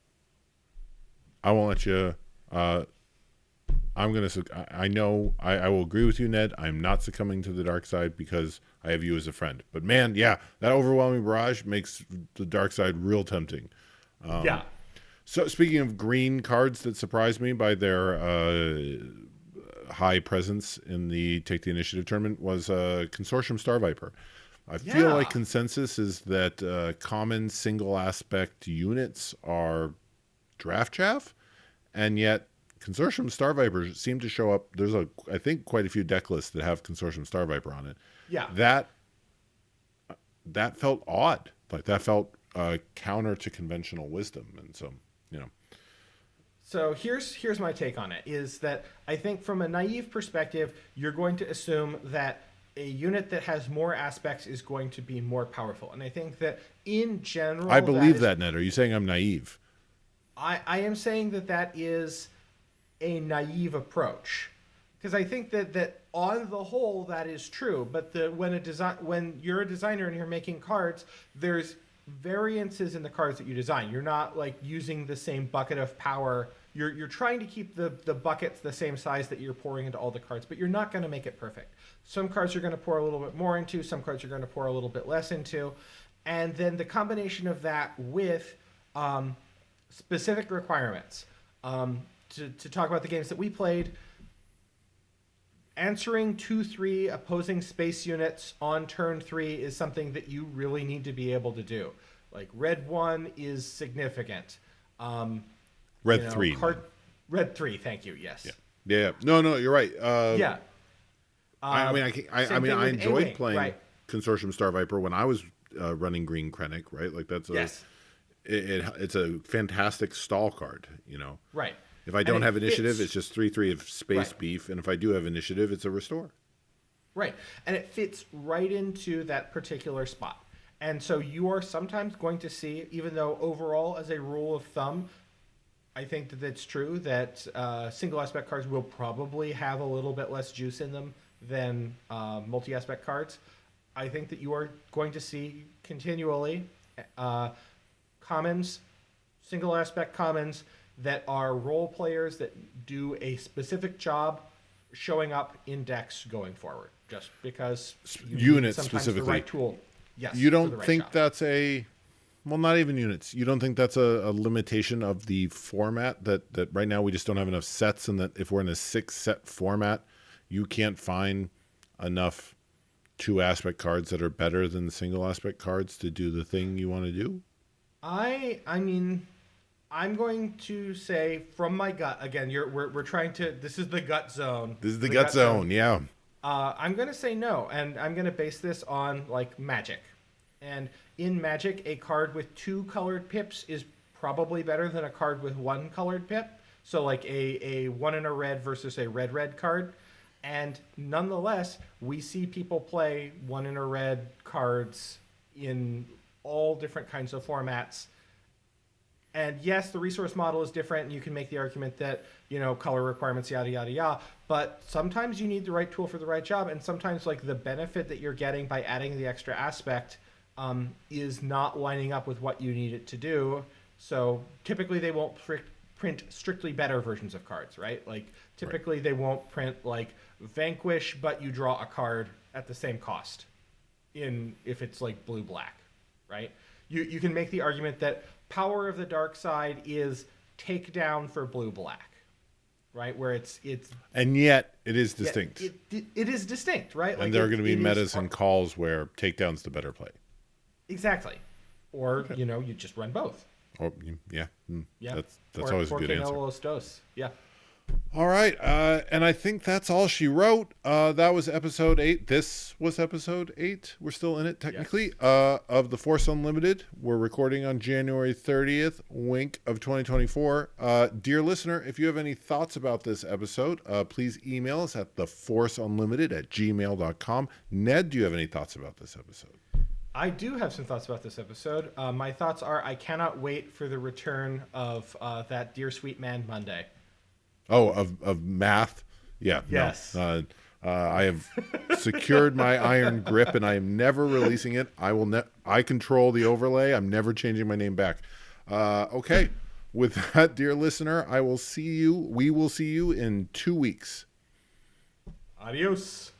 A: I won't let you. I know I will agree with you, Ned. I'm not succumbing to the dark side because I have you as a friend. But man, yeah, that Overwhelming Barrage makes the dark side real tempting.
B: Yeah.
A: So speaking of green cards that surprised me by their high presence in the Take the Initiative tournament was Consortium Star Viper. I feel like consensus is that common single aspect units are draft chaff, and yet Consortium Star Vipers seem to show up. There's I think quite a few deck lists that have Consortium Star Viper on it.
B: Yeah.
A: That felt odd. Like that felt counter to conventional wisdom, and so
B: So here's my take on it, is that I think from a naive perspective, you're going to assume that a unit that has more aspects is going to be more powerful. And I think that in general,
A: I believe that, Ned. Are you saying I'm naive?
B: I am saying that is a naive approach, because I think that on the whole that is true. But when you're a designer and you're making cards, there's variances in the cards that you design. You're not like using the same bucket of power. You're trying to keep the buckets the same size that you're pouring into all the cards, but you're not going to make it perfect. Some cards you're going to pour a little bit more into, some cards you're going to pour a little bit less into, and then the combination of that with specific requirements. To talk about the games that we played, answering 2-3 opposing space units on turn 3 is something that you really need to be able to do. Like red 1 is significant.
A: Red 3.
B: Red 3, thank you, yes.
A: Yeah. No, you're right.
B: Yeah.
A: I enjoyed playing
B: right.
A: Consortium Star Viper when I was running Green Krennic, right? Like that's it's a fantastic stall card,
B: Right.
A: If I don't have initiative, it's just 3/3 of space beef, and if I do have initiative, it's a restore.
B: Right, and it fits right into that particular spot. And so you are sometimes going to see, even though overall, as a rule of thumb, I think that it's true that single aspect cards will probably have a little bit less juice in them than multi-aspect cards. I think that you are going to see continually commons, single aspect commons that are role players that do a specific job showing up in decks going forward, just because
A: units
B: sometimes
A: specifically
B: the right tool. Yes,
A: you don't think
B: job.
A: That's not even units. You don't think that's a limitation of the format that right now we just don't have enough sets, and that if we're in a 6-set format, you can't find enough 2-aspect cards that are better than the single aspect cards to do the thing you want to do?
B: I mean, I'm going to say from my gut again. We're trying to. This is the gut zone.
A: This is the gut zone. Yeah.
B: I'm going to say no, and I'm going to base this on like Magic. And in Magic, a card with 2 colored pips is probably better than a card with 1 colored pip. So like a 1 in a red versus a red card. And nonetheless, we see people play 1 in a red cards in all different kinds of formats. And yes, the resource model is different, and you can make the argument that, color requirements, yada, yada, yada. But sometimes you need the right tool for the right job, and sometimes like the benefit that you're getting by adding the extra aspect is not lining up with what you need it to do. So typically they won't print strictly better versions of cards, right? Like typically they won't print like Vanquish, but you draw a card at the same cost if it's like blue-black, right? You can make the argument that Power of the Dark Side is takedown for blue-black, right? Where it's
A: and yet it is distinct.
B: It is distinct, right?
A: And there are going to be metas and calls where takedown's the better play.
B: Exactly. Or, you just run both.
A: Or yeah.
B: Yeah.
A: That's always a good answer.
B: Los dos. Yeah.
A: All right, and I think that's all she wrote. That was episode 8. This was episode 8. We're still in it, technically, of The Force Unlimited. We're recording on January 30th, wink of 2024. Dear listener, if you have any thoughts about this episode, please email us at theforceunlimited@gmail.com. Ned, do you have any thoughts about this episode?
B: I do have some thoughts about this episode. My thoughts are I cannot wait for the return of that Dear Sweet Man Monday.
A: Oh, of math? Yeah.
B: Yes.
A: No. I have secured my iron grip, and I am never releasing it. I control the overlay. I'm never changing my name back. Okay. With that, dear listener, we will see you in 2 weeks.
B: Adios.